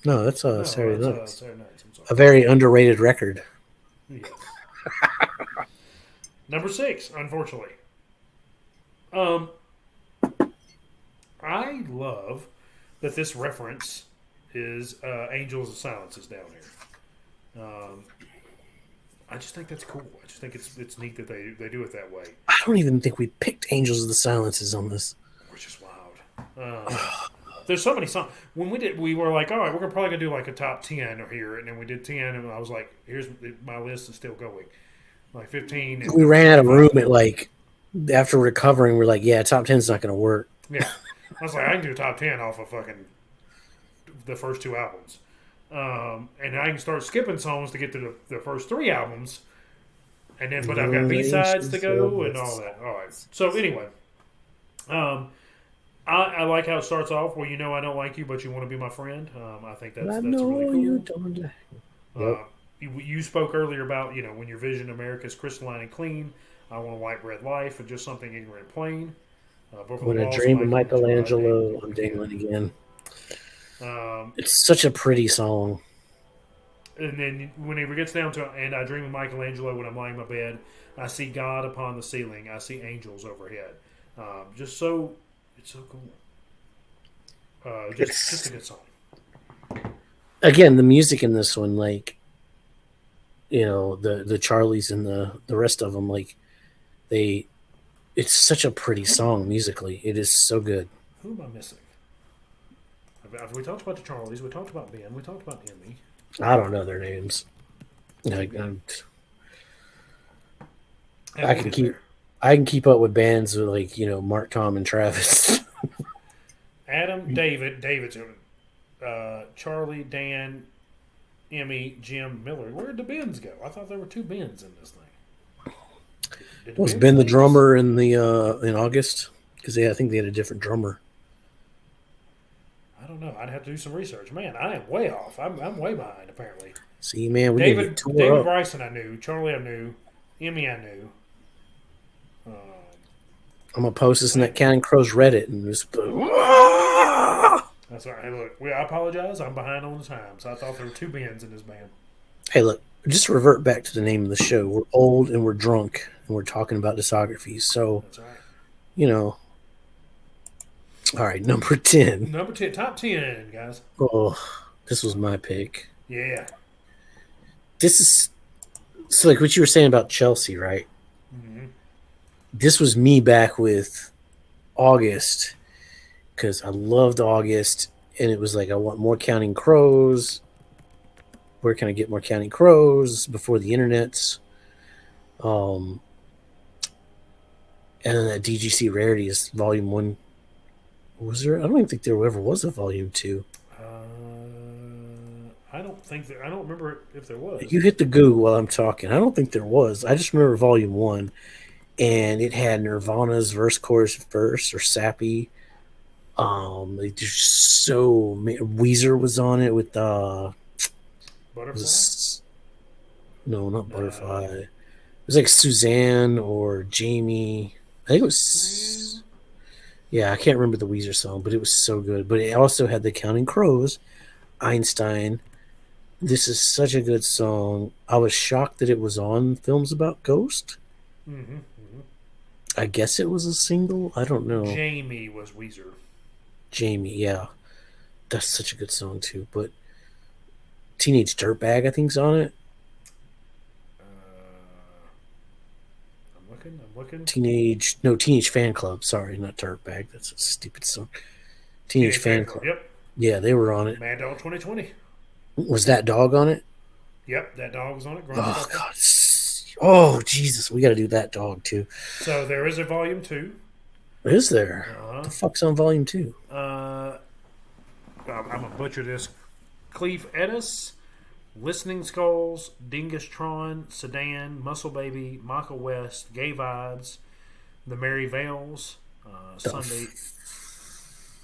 No, that's No, Saturday that's Nights. Saturday Nights. I'm sorry. A very underrated record. Yes. Number 6, unfortunately. Um, I love that this reference is Angels of Silence is down here. I just think that's cool. I just think it's neat that they do it that way, I don't even think we picked Angels of the Silences on this. which is wild. There's so many songs. When we did, we were like, all right, we're probably gonna do like a top 10 here, and then we did 10, and I was like, here's my list is still going, like 15 and We ran out of 25. room at like after recovering. We're like, yeah, top 10's not going to work. Yeah, I was like, I can do a top 10 off of fucking the first two albums, and I can start skipping songs to get to the first three albums, and then but I've got B sides to go and all that. All right. So anyway, um, I like how it starts off. Well, I don't like you, but you want to be my friend. I think I that's know really cool. you don't. Yep. You spoke earlier about when your vision of America is crystalline and clean. I want a white bread life, and just something ignorant and plain. When I dream of Michelangelo, I'm dangling again. Um, It's such a pretty song. and then whenever it gets down to and I dream of Michelangelo when I'm lying in my bed, I see God upon the ceiling. I see angels overhead. Just so it's so cool. Just a good song. Again, the music in this one, like the Charlies and the rest of them, like they, it's such a pretty song musically. It is so good. Who am I missing? We talked about the Charlies. We talked about Ben. We talked about Emmy. I don't know their names. Like I can keep. I can keep up with bands with like Mark, Tom, and Travis. Adam, David's Charlie, Dan, Emmy, Jim, Miller. Where did the Bens go? I thought there were two Bens in this thing. Was Ben the drummer in the in August? Because I think they had a different drummer. I don't know. I'd have to do some research. Man, I am way off. I'm way behind apparently. See, man, we David Bryson I knew, Charlie I knew, Emmy I knew. I'm gonna post this in that Counting Crows Reddit and just. That's all right. Hey, look, I apologize. I'm behind on the times. I thought there were two Bens in this band. Hey, look, just revert back to the name of the show. We're old and we're drunk and we're talking about discographies. So, That's right. All right, number 10. Number 10, top 10, guys. Oh, this was my pick. Yeah. This is so like what you were saying about Chelsea, right? Mm-hmm. This was me back with August because I loved August, and it was like I want more Counting Crows. Where can I get more Counting Crows before the internet's? And then that DGC Rarities Volume 1. Was there? I don't even think there ever was a Volume 2. I don't remember if there was. You hit the Google while I'm talking. I don't think there was. I just remember Volume 1, and it had Nirvana's verse, chorus, verse, or Sappy. Just so Weezer was on it with Butterfly? No, not Butterfly. It was like Suzanne or Jamie. I think it was. Yeah, I can't remember the Weezer song, but it was so good. But it also had the Counting Crows, Einstein. This is such a good song. I was shocked that it was on Films About Ghost. Mm-hmm. Mm-hmm. I guess it was a single. I don't know. Jamie was Weezer. Jamie, yeah. That's such a good song, too. But Teenage Dirtbag, I think, is on it. I'm looking. Teenage Fan Club. Sorry, not Dirtbag. That's a stupid song. Teenage Fan Club. Yep. Yeah, they were on it. Mad Dog 2020. Was that dog on it? Yep, that dog was on it. Oh, God. Oh, Jesus. We got to do that dog, too. So there is a Volume 2. Is there? What the fuck's on Volume 2? I'm going to butcher this. Cleve Edis, Listening Skulls, Dingus Tron, Sedan, Muscle Baby, Michael West, Gay Vibes, The Merry Veils,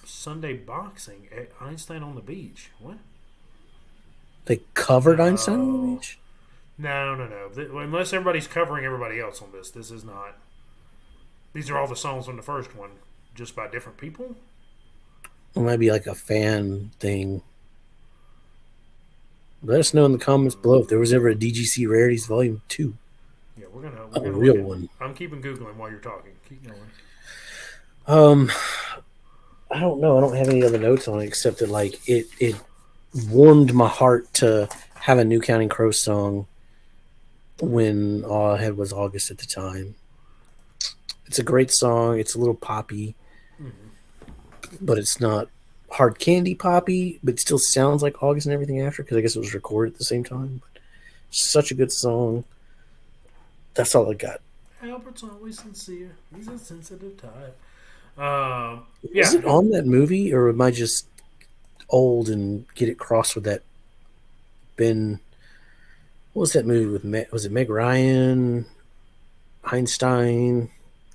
Sunday Boxing, Einstein on the Beach. What? They covered Einstein on the Beach? No. Unless everybody's covering everybody else on this. This is not. These are all the songs on the first one, just by different people. It might be like a fan thing. Let us know in the comments below if there was ever a DGC Rarities Volume 2. Yeah, we're gonna a real one. I'm keeping Googling while you're talking. Keep going. I don't know. I don't have any other notes on it except that like it warmed my heart to have a new Counting Crows song when all I had was August at the time. It's a great song. It's a little poppy, Hmm. but it's not hard candy poppy, but it still sounds like August and everything after because I guess it was recorded at the same time. But such a good song. That's all I got. Albert's always sincere. He's a sensitive type. Was Yeah, it on that movie, or am I just old and get it crossed with that Ben? What was that movie with? Was it Meg Ryan, Einstein,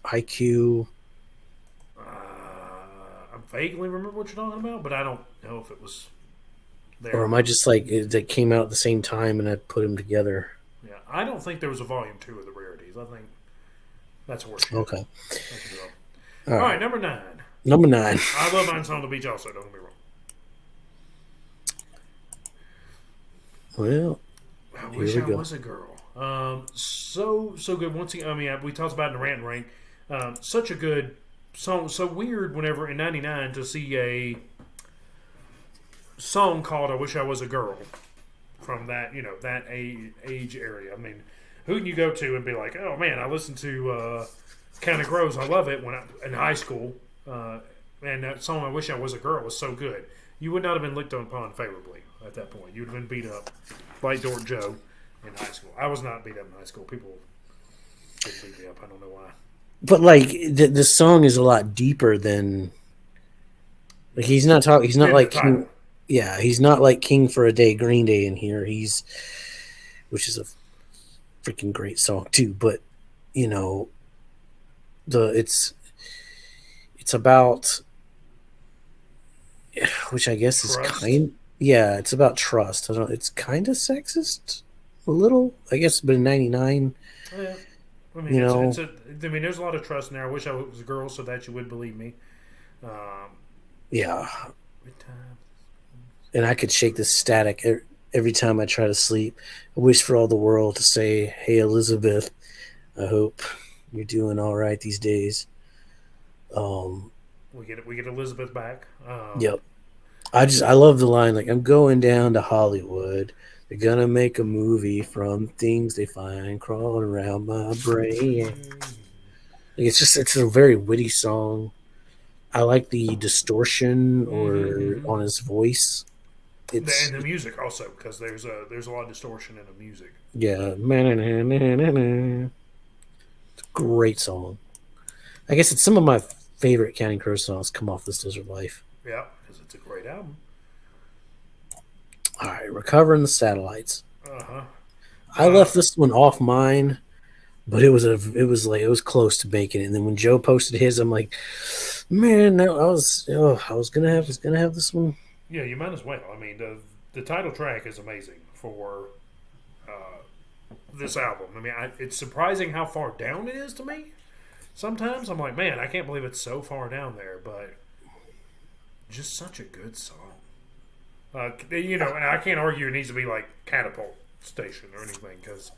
IQ, I vaguely remember what you're talking about, but I don't know if it was there or or am I not. just like that came out at the same time and I put them together? Yeah, I don't think there was a volume two of the rarities. I think that's horseshit. Okay, That's a deal. all All right, right. number 9. Number 9. I love Einstein on the Beach also, don't get me wrong. Well, I here wish we I go. was a girl. So good. Once again, I mean, we talked about it in the rant and rank. Such a good song. So weird whenever in '99 to see a song called "I Wish I Was a Girl" from that that age area. I mean, who can you go to and be like, oh man, I listened to Kind of Grows. I love it when I in high school. And that song "I Wish I Was a Girl" was so good. You would not have been looked upon favorably at that point. You would have been beat up like Dork Joe in high school. I was not beat up in high school. People didn't beat me up. I don't know why. But like the song is a lot deeper than like he's not talking. He's not Then the like title. King. Yeah, he's not like King for a Day, Green Day in here. He's which is a freaking great song too. But you know the it's about which I guess is Trust. kind. Yeah, it's about trust. I don't. It's kind of sexist, a little, I guess. But in '99, Yeah. I mean, you it's know, a. I mean, there's a lot of trust in there. I wish I was a girl so that you would believe me. Um, yeah. good time. And I could shake the static every time I try to sleep. I wish for all the world to say, "Hey, Elizabeth, I hope you're doing all right these days." Um, We get Elizabeth back. yep. I love the line like I'm going down to Hollywood. They're gonna make a movie from things they find crawling around my brain. Like, it's a very witty song. I like the distortion or Mm-hmm. on his voice. And It's the music also because there's a lot of distortion in the music. yeah, great song. I guess it's some of my favorite Counting Crow songs come off this Desert Life. Yeah, because it's a great album. All right, Recovering the Satellites. Uh huh. I left this one off mine, but it was close to making it. And then when Joe posted his, I'm like, man, I was gonna have this one. Yeah, you might as well. I mean, the title track is amazing for uh, this album. I mean, it's surprising how far down it is to me. Sometimes I'm like, man, I can't believe it's so far down there, but just such a good song. And I can't argue it needs to be like Catapult Station or anything because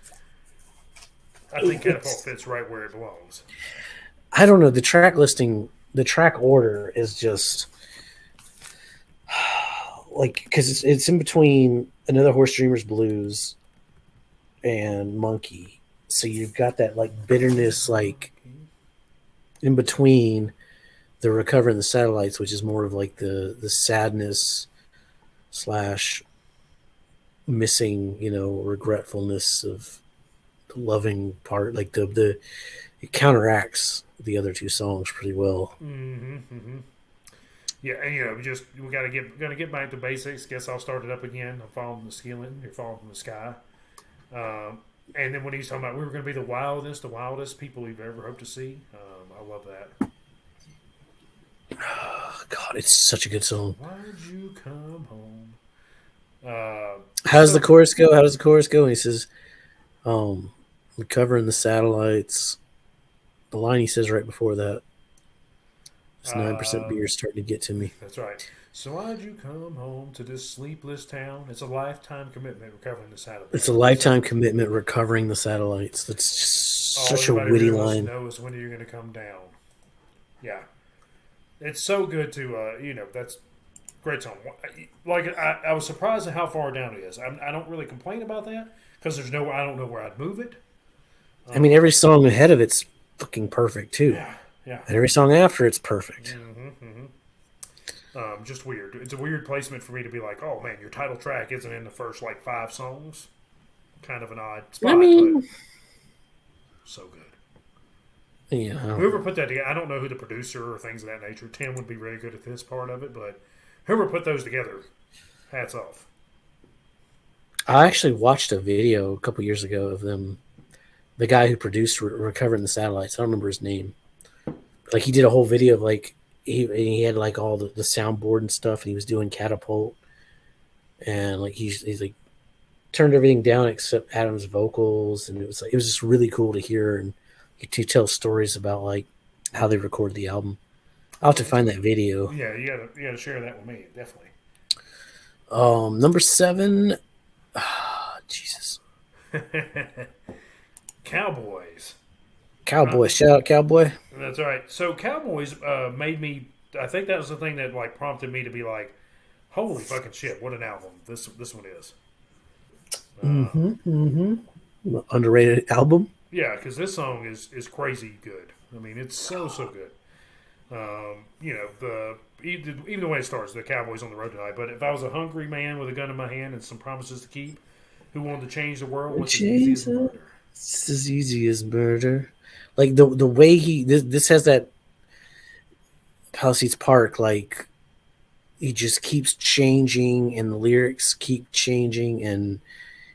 I think Catapult It's fits right where it belongs. I don't know the track listing. The track order is just like because it's in between Another Horse Dreamer's Blues and Monkey. So you've got that like bitterness like in between the Recovering the Satellites, which is more of like the sadness slash missing, regretfulness of the loving part. Like the it counteracts the other two songs pretty well. Mm-hmm, mm-hmm. Yeah, and we gotta get back to basics. Guess I'll start it up again. I'm falling from the ceiling. You're falling from the sky. Um, and then when he's talking about we were going to be the wildest people we've ever hoped to see. I love that. Oh, God, it's such a good song. Why'd you come home? How does the So chorus go? How does the chorus go? And he says, recovering the satellites. The line he says right before that, this 9% uh, beer is starting to get to me. that's right. So why'd you come home to this sleepless town? It's a lifetime commitment recovering the It's a satellites. lifetime commitment recovering the satellites. That's just All such a anybody witty really wants to line. know is when are you going to come down? Yeah, it's so good to that's great song. Like I was surprised at how far down it is. I don't really complain about that because I don't know where I'd move it. I mean, every song ahead of it's fucking perfect too, Yeah, yeah. and every song after it's perfect. Just weird. It's a weird placement for me to be like, oh man, your title track isn't in the first like 5 songs. Kind of an odd I spot, but mean, so good. yeah, I don't Whoever know. put that together, I don't know who the producer or things of that nature. Tim would be really good at this part of it, but whoever put those together, hats off. I actually watched a video a couple years ago of them. The guy who produced Recovering the Satellites. I don't remember his name. Like he did a whole video of like he had like all the soundboard and stuff, and he was doing Catapult, and like he's like turned everything down except Adam's vocals, and it was just really cool to hear and to tell stories about like how they recorded the album. I'll have to find that video. Yeah, you gotta share that with me, definitely. Number seven, Jesus, Cowboys. Right? Cowboy. Shout out Cowboy. That's all right. So Cowboys made me. I think that was the thing that like prompted me to be like, "Holy fucking shit! What an album this one is." Underrated album. Yeah, because this song is crazy good. I mean, it's so good. Even the way it starts, the Cowboys on the road tonight. But if I was a hungry man with a gun in my hand and some promises to keep, who wanted to change the world, what's as easy as Jesus, murder? it's as easy as murder. Like the way this has that Palisades Park, like he just keeps changing and the lyrics keep changing and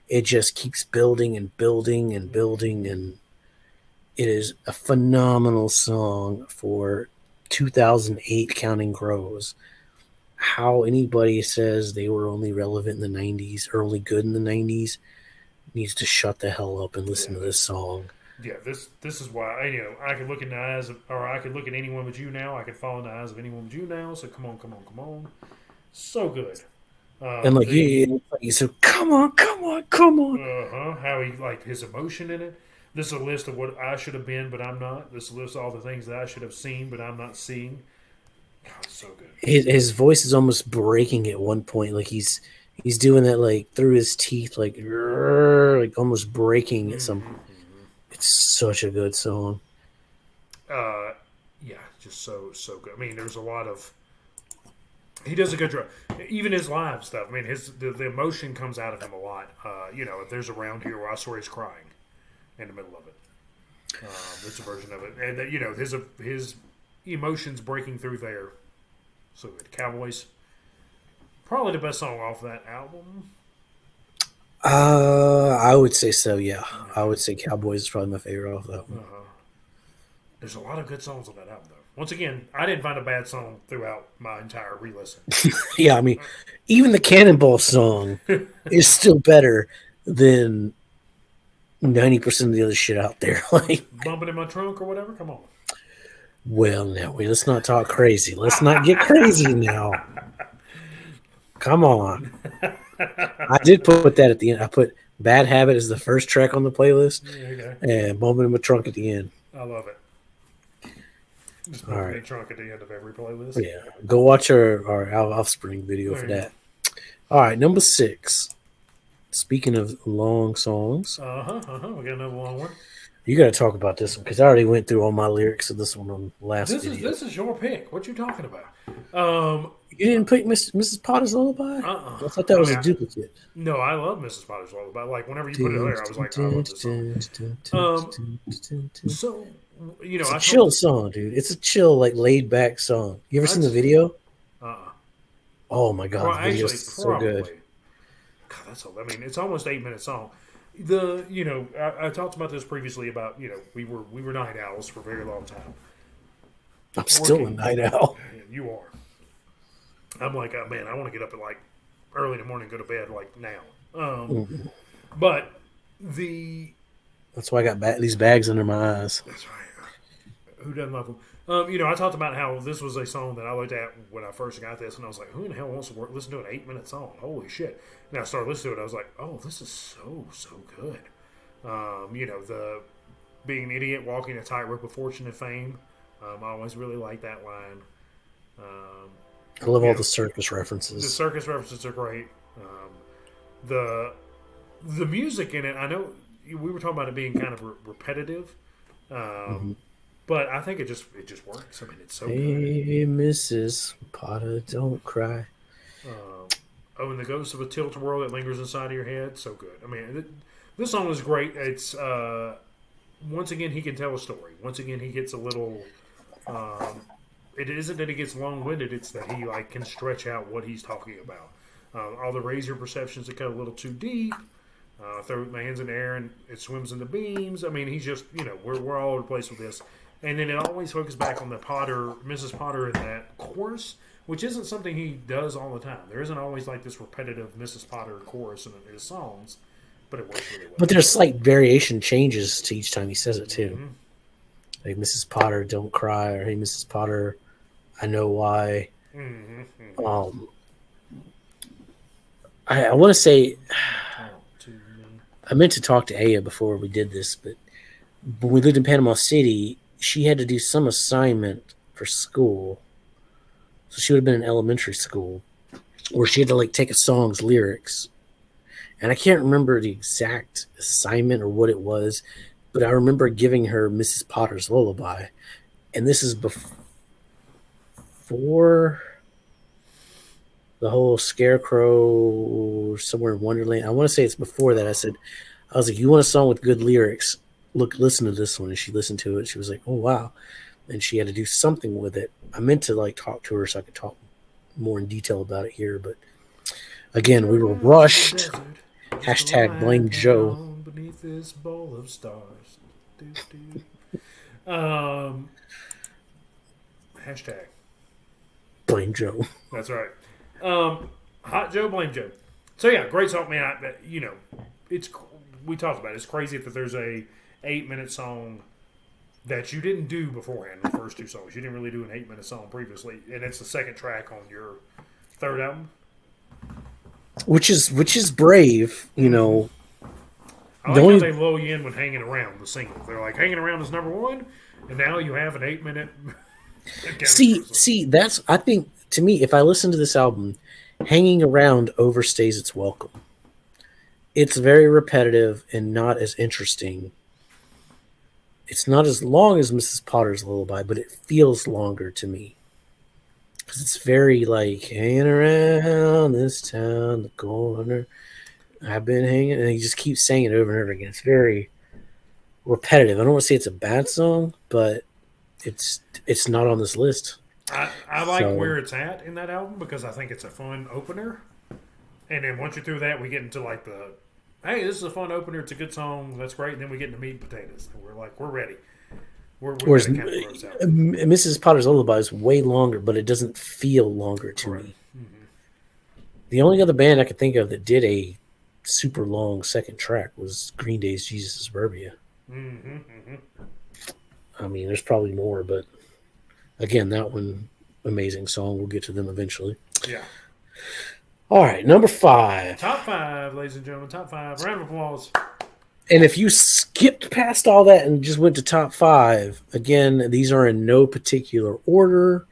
it just keeps building and building and building, and it is a phenomenal song for 2008 Counting Crows. How anybody says they were only relevant in the 90s or only good in the 90s needs to shut the hell up and listen Yeah, to this song. this is why I could look in the eyes of, or I could look at anyone but you now. I could fall in the eyes of anyone but you now. So come on, so good. And like The you said, come on, come on, come on. how he like his emotion in it. This is a list of what I should have been, but I'm not. This list of all the things that I should have seen, but I'm not seeing. God, it's so good. His voice is almost breaking at one point. Like he's doing that like through his teeth, like almost breaking at some. It's such a good song. Uh, yeah, just so good. I mean, there's a lot of he does a good job. Even his live stuff. I mean, the emotion comes out of him a lot. If there's a round here where I swear he's crying in the middle of it. It's a version of it, and his emotions breaking through there. So good. Cowboys, probably the best song off that album. I would say so. Yeah, I would say Cowboys is probably my favorite off that one. There's a lot of good songs on that album, though. Once again, I didn't find a bad song throughout my entire re-listen. Yeah, I mean, even the Cannonball song is still better than 90% of the other shit out there. Like, Bumping in my trunk or whatever. Come on. well, now let's not talk crazy. Let's not get crazy now. Come on. I did put that at the end. I put Bad Habit as the first track on the playlist, Okay. and Moment in my Trunk at the end. I love it. Just All bumping right. in trunk at the end of every playlist. Yeah, go watch our Offspring video for that. All right, number 6. Speaking of long songs, We got another long one. you got to talk about this one because I already went through all my lyrics of this one on the last video. This is your pick. What you talking about? You didn't pick Mrs. Potter's Lullaby? I thought that was a duplicate. No, I love Mrs. Potter's Lullaby. Like whenever you put it there, I was like, I love this song. So It's a I chill told song, dude. It's a chill, like laid back song. You ever seen the video? Oh my god, the video is so good. God, I mean, it's almost 8 minutes long. I talked about this previously about we were night owls for a very long time. I'm still a night owl. You are. I'm like, oh, man, I want to get up at like early in the morning and go to bed like now. But that's why I got these bags under my eyes. That's right. Who doesn't love them? I talked about how this was a song that I looked at when I first got this, and I was like, who in the hell wants to listen to an 8-minute song? Holy shit. And I started listening to it, I was like, oh, this is so good. The being an idiot walking a tightrope of fortune and fame. I always really like that line. I love You all know, the circus the references. circus references are great. The the music in it, I know we were talking about it being kind of repetitive, Hmm. but I think it just works. I mean, it's so good. Hey, Mrs. Potter, don't cry. Um, oh, and the ghost of a tilt world that lingers inside of your head, so good. I mean, this song is great. It's once again he can tell a story. Once again he gets a little. Um, it isn't that he gets long winded; it's that he like can stretch out what he's talking about. All the razor perceptions that cut a little too deep. Throw my hands in the air and it swims in the beams. I mean, he's just we're all over the place with this, and then it always focuses back on the Potter, Mrs. Potter, in that chorus, which isn't something he does all the time. There isn't always like this repetitive Mrs. Potter chorus in his songs, but it works really But well. there's slight variation changes to each time he says it too. Mm-hmm. Like Mrs. Potter, don't cry, or Hey, Mrs. Potter, I know why. Mm-hmm. Mm-hmm. Um, I want to say Talk to me. I meant to talk to Aya before we did this, but when we lived in Panama City, she had to do some assignment for school. So she would have been in elementary school where she had to like take a song's lyrics. And I can't remember the exact assignment or what it was, but I remember giving her Mrs. Potter's Lullaby. And this is before the whole scarecrow somewhere in Wonderland. I want to say it's before that. I was like, you want a song with good lyrics? Look, listen to this one. And she listened to it. She was like, oh, wow. And she had to do something with it. I meant to like talk to her so I could talk more in detail about it here. But again, we Trail were down to the rushed. desert, just to Hashtag lie blame Joe. down beneath this bowl of stars. Do, do. Hashtag. Blame Joe. That's right. Hot Joe, blame Joe. So yeah, great song, man. It's we talked about it. It's crazy that there's a 8 minute song that you didn't do beforehand. The first two songs, you didn't really do an 8 minute song previously, and it's the second track on your third album. Which is brave, Mm-hmm. I The like how only they lull you in with "Hanging Around" the single. They're like, "Hanging Around" is number one, and now you have an 8 minute. see that's I think to me, if I listen to this album, Hanging Around overstays its welcome. It's very repetitive and not as interesting. It's not as long as Mrs. Potter's Lullaby, but it feels longer to me because it's very like hanging around this town, the corner. I've been hanging, and he just keeps saying it over and over again. It's very repetitive. I don't want to say it's a bad song, but it's not on this list. I like So where it's at in that album because I think it's a fun opener, and then once you're through that, we get into like the hey, this is a fun opener. It's a good song. That's great. And then we get into meat and potatoes. And we're like, we're ready. We're whereas going to kind of close out. Mrs. Potter's Lullaby is way longer, but it doesn't feel longer to Correct. me. Mm-hmm. The only other band I could think of that did a super long second track was Green Day's Jesus Suburbia. Mm-hmm. Mm-hmm. I mean, there's probably more, but again, that one, amazing song. We'll get to them eventually. Yeah. All right, number 5. Top five, ladies and gentlemen. Top five. Round of applause. And if you skipped past all that and just went to top 5, again, these are in no particular order.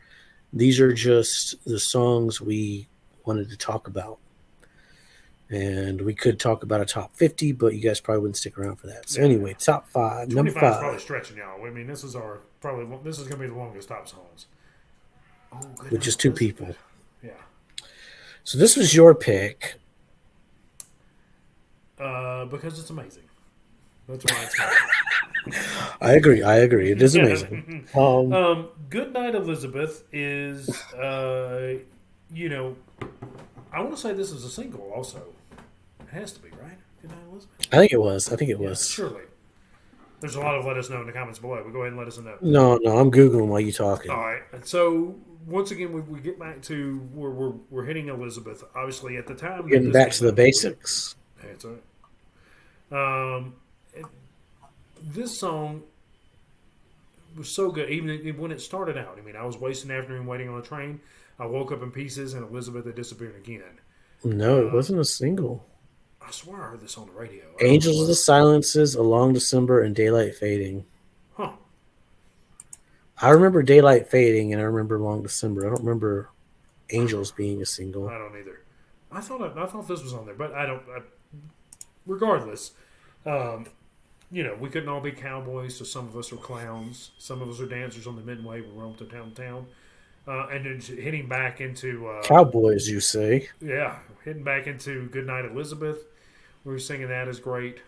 These are just the songs we wanted to talk about. And we could talk about a top 50, but you guys probably wouldn't stick around for that. So Yeah. anyway, top 5, number 25 is probably 5, stretching y'all. I mean, this is going to be the longest top songs. Oh, good with night, just two Elizabeth. people. Yeah. So this was your pick. Because it's amazing. That's why it's mine. I agree. It is amazing. Good Night, Elizabeth is, I want to say this is a single also. It has to be, right? Good Night, Elizabeth? I think it Yeah, was. surely. There's a lot of let us know in the comments below, but go ahead and let us know. No, I'm Googling while you talking. All right. So, once again, we get back to where we're hitting Elizabeth. Obviously, at the time. Getting back to the basics. That's all right. This song was so good, even when it started out. I mean, I was wasting an afternoon waiting on a train. I woke up in pieces, and Elizabeth had disappeared again. No, it wasn't a single. I swear I heard this on the radio. Angels of the Silences, Along December, and Daylight Fading. Huh. I remember Daylight Fading, and I remember Long December. I don't remember Angels being a single. I don't either. I thought this was on there, but I don't. Regardless, um, we couldn't all be cowboys, so some of us are clowns. Some of us are dancers on the midway. We roam to town to town. And then hitting back into, Cowboys, you say? yeah, hitting back into Goodnight Elizabeth. We were singing that is great.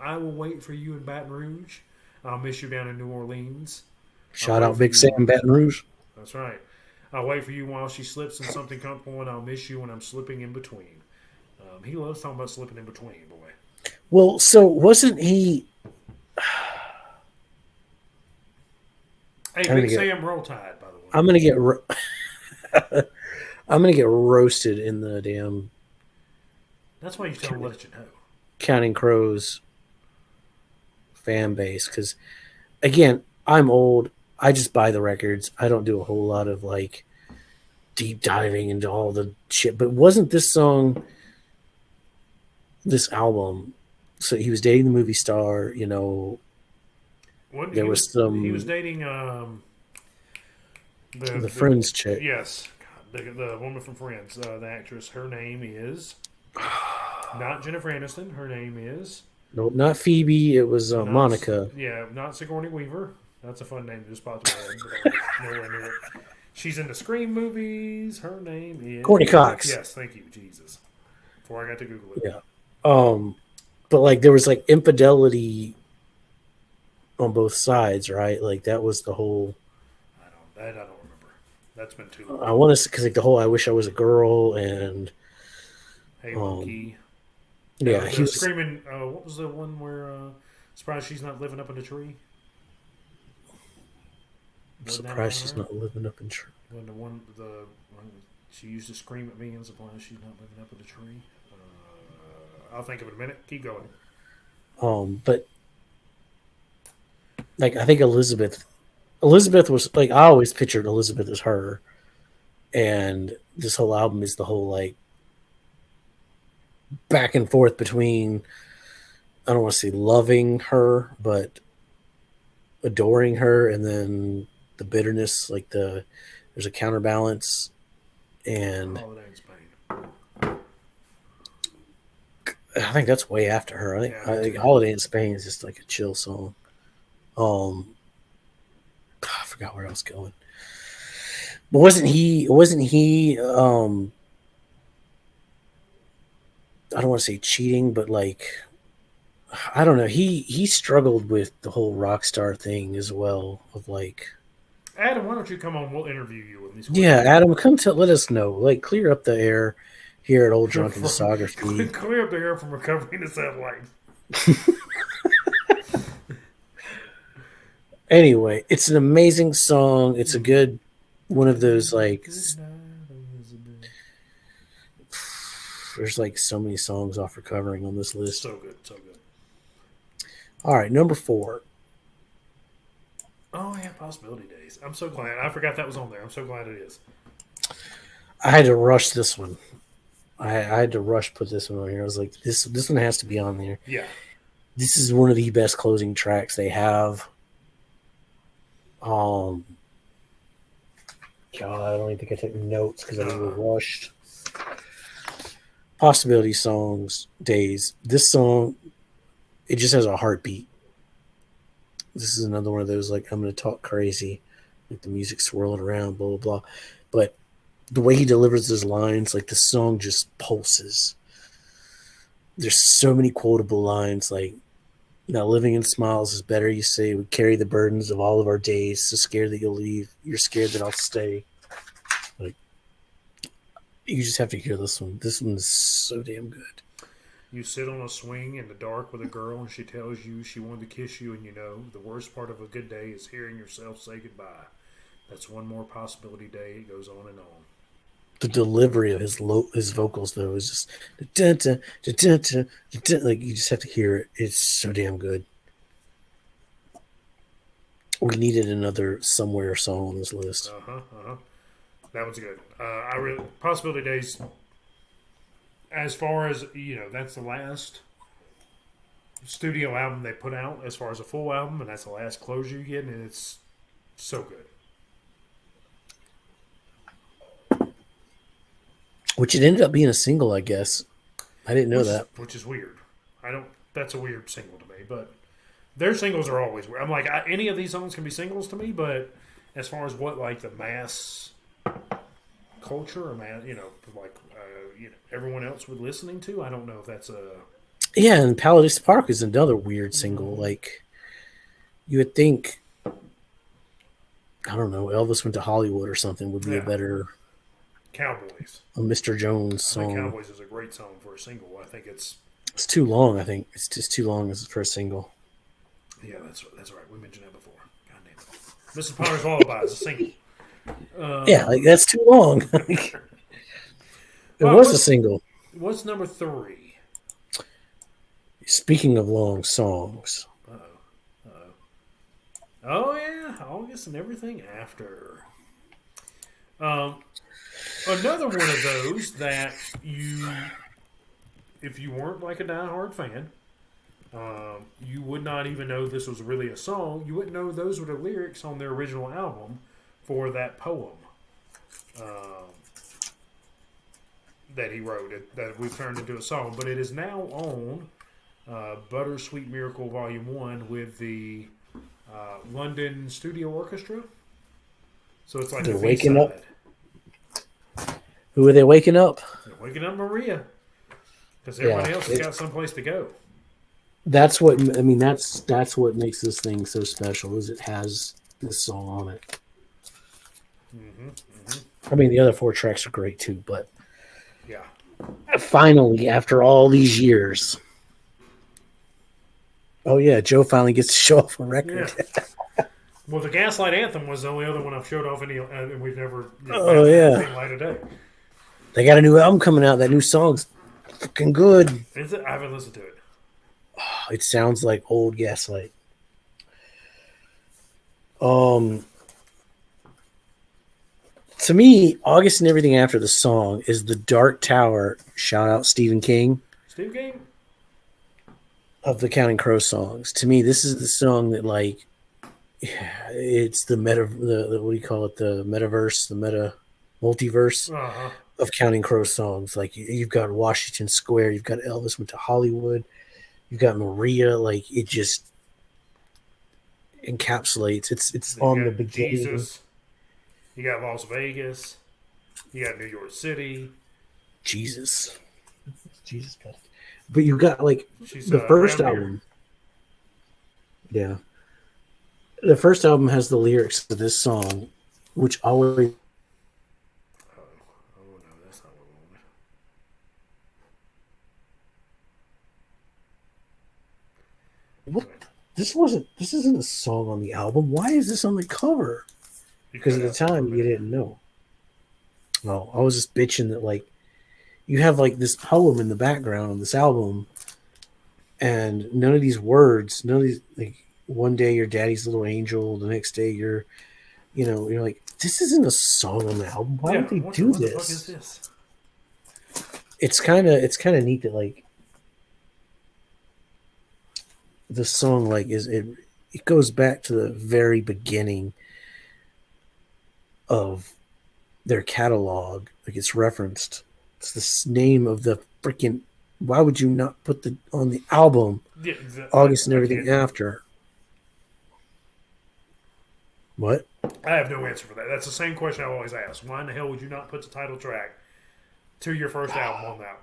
I will wait for you in Baton Rouge. I'll miss you down in New Orleans. I'll Shout wait out for Big you while Sam Baton Rouge. that's right. I'll wait for you while she slips in something comfortable, and I'll miss you when I'm slipping in between. He loves talking about slipping in between, boy. Well, so wasn't he? Hey, I'm gonna Big get. Sam, roll tide, by the way. I'm gonna get. I'm gonna get roasted in the damn That's why you tell him let you know. Counting Crows fan base because, again, I'm old. I just buy the records. I don't do a whole lot of like deep diving into all the shit. But wasn't this song, this album? So he was dating the movie star. What There was he was some dating the the Friends chick. yes, the woman from Friends, the actress. Her name is not Jennifer Aniston. Her name is No, not Phoebe. It was not Monica. yeah, not Sigourney Weaver. That's a fun name that just popped in my head, but I was nowhere near it. She's in the Scream movies. Her name is Courtney Cox. Yes, thank you, Jesus. Before I got to Google it. Yeah. But like there was like infidelity on both sides, right? Like that was the whole. I don't remember. That's been too long. I want to because like the whole "I wish I was a girl" and Halo Key. yeah, he was screaming. What was the one where surprised she's not living up in the tree? surprised she's not living up in true. When when she used to scream at me and surprised she's not living up in the tree. I'll think of it in a minute. Keep going. But like I think Elizabeth was like I always pictured Elizabeth as her, and this whole album is the whole like back and forth between I don't want to say loving her, but adoring her, and then the bitterness, like there's a counterbalance, and Holiday in Spain. I think that's way after her. I think Holiday in Spain is just like a chill song. I forgot where I was going. But wasn't he I don't want to say cheating, but like I don't know. He struggled with the whole rock star thing as well of like Adam, why don't you come on? We'll interview you with these yeah, questions. Adam, come to let us know. Like clear up the air here at Old Drunken Discography. Clear up the air from recovering the satellite. Anyway, it's an amazing song. It's a good one of those like there's like so many songs off recovering on this list. So good, so good. All right, number 4. Oh yeah, Possibility Days. I'm so glad. I forgot that was on there. I'm so glad it is. I had to rush this one. I had to rush put this one on here. I was like, this one has to be on there. Yeah. This is one of the best closing tracks they have. God, I don't even think I took notes because I was rushed. Possibility songs, days. This song, it just has a heartbeat. This is another one of those like I'm gonna talk crazy, like the music swirling around, blah blah blah. But the way he delivers his lines, like the song just pulses. There's so many quotable lines, like now living in smiles is better, you say. We carry the burdens of all of our days, so scared that you'll leave. You're scared that I'll stay. Like you just have to hear this one. This one is so damn good. You sit on a swing in the dark with a girl, and she tells you she wanted to kiss you, and the worst part of a good day is hearing yourself say goodbye. That's one more possibility day. It goes on and on. The delivery of his vocals though is just dun, dun, dun, dun, dun, dun, like you just have to hear it. It's so damn good. We needed another somewhere song on this list. That one's good. Possibility Days. As far as that's the last studio album they put out as far as a full album, and that's the last closure you get, and it's so good. which it ended up being a single, I guess. I didn't know that. which is weird. I don't. That's a weird single to me, but their singles are always weird. I'm like, any of these songs can be singles to me, but as far as what like the mass culture or man, like everyone else would listening to, I don't know if that's a. Yeah, and Paladus Park is another weird single. Like you would think, I don't know, Elvis Went to Hollywood or something would be a Yeah, better Cowboys. a Mr. Jones I think song. Cowboys is a great song for a single. I think it's It's too long. I think it's just too long as for a single. yeah, that's right. We mentioned that before. God damn it. Mrs. Potter's Lullaby is a single. Yeah, like that's too long. Like, it Well, was a single. what's number three? Speaking of long songs, Oh yeah, August and everything after. Um, Another one of those that if you weren't like a diehard fan, you would not even know this was really a song. You wouldn't know those were the lyrics on their original album for that poem that he wrote. That we've turned into a song, but it is now on Buttersweet Miracle Volume One with the London Studio Orchestra. So it's like they're the B waking up. side. Who are they waking up? They're waking up Maria because Yeah, everybody else has got someplace to go. that's what I mean. That's what makes this thing so special. Is it has this song on it. I mean, the other four tracks are great too, but Yeah. finally, after all these years, oh yeah, Joe finally gets to show off a record. Yeah. Well, the Gaslight Anthem was the only other one I've showed off any, and we've never Oh yeah, seen light of day. they got a new album coming out. That new song's fucking good. Is it? I haven't listened to it. It sounds like old Gaslight. Um, to me, August and everything after the song is the Dark Tower. Shout out Stephen King Steve King? of the Counting Crow songs. To me, this is the song that like it's the the what do you call it? The metaverse, the multiverse Uh-huh. of Counting Crow songs. Like you've got Washington Square, you've got Elvis Went to Hollywood, you've got Maria. Like it just encapsulates. It's You on the got beginning. Jesus. You got Las Vegas. You got New York City. Jesus, Jesus Christ. But you got like She's the first around here. album. Yeah. The first album has the lyrics to this song, which always Oh, no, that's not what we what wanted. this isn't a song on the album. Why is this on the cover? You Because cut at the out for a time you minute. didn't know. Well, I was just bitching that like you have like this poem in the background of this album and none of these words, none of these like one day you're daddy's little angel, the next day you're like, this isn't a song on the album. Why Yeah, would they what do the fuck is this? this? It's kinda neat that like the song like it goes back to the very beginning of their catalog. Like it's referenced. It's the name of the freaking. Why would you not put the on the album Yeah, August and I everything can't. after? What? I have no answer for that. That's the same question I always ask. Why in the hell would you not put the title track to your first album on that?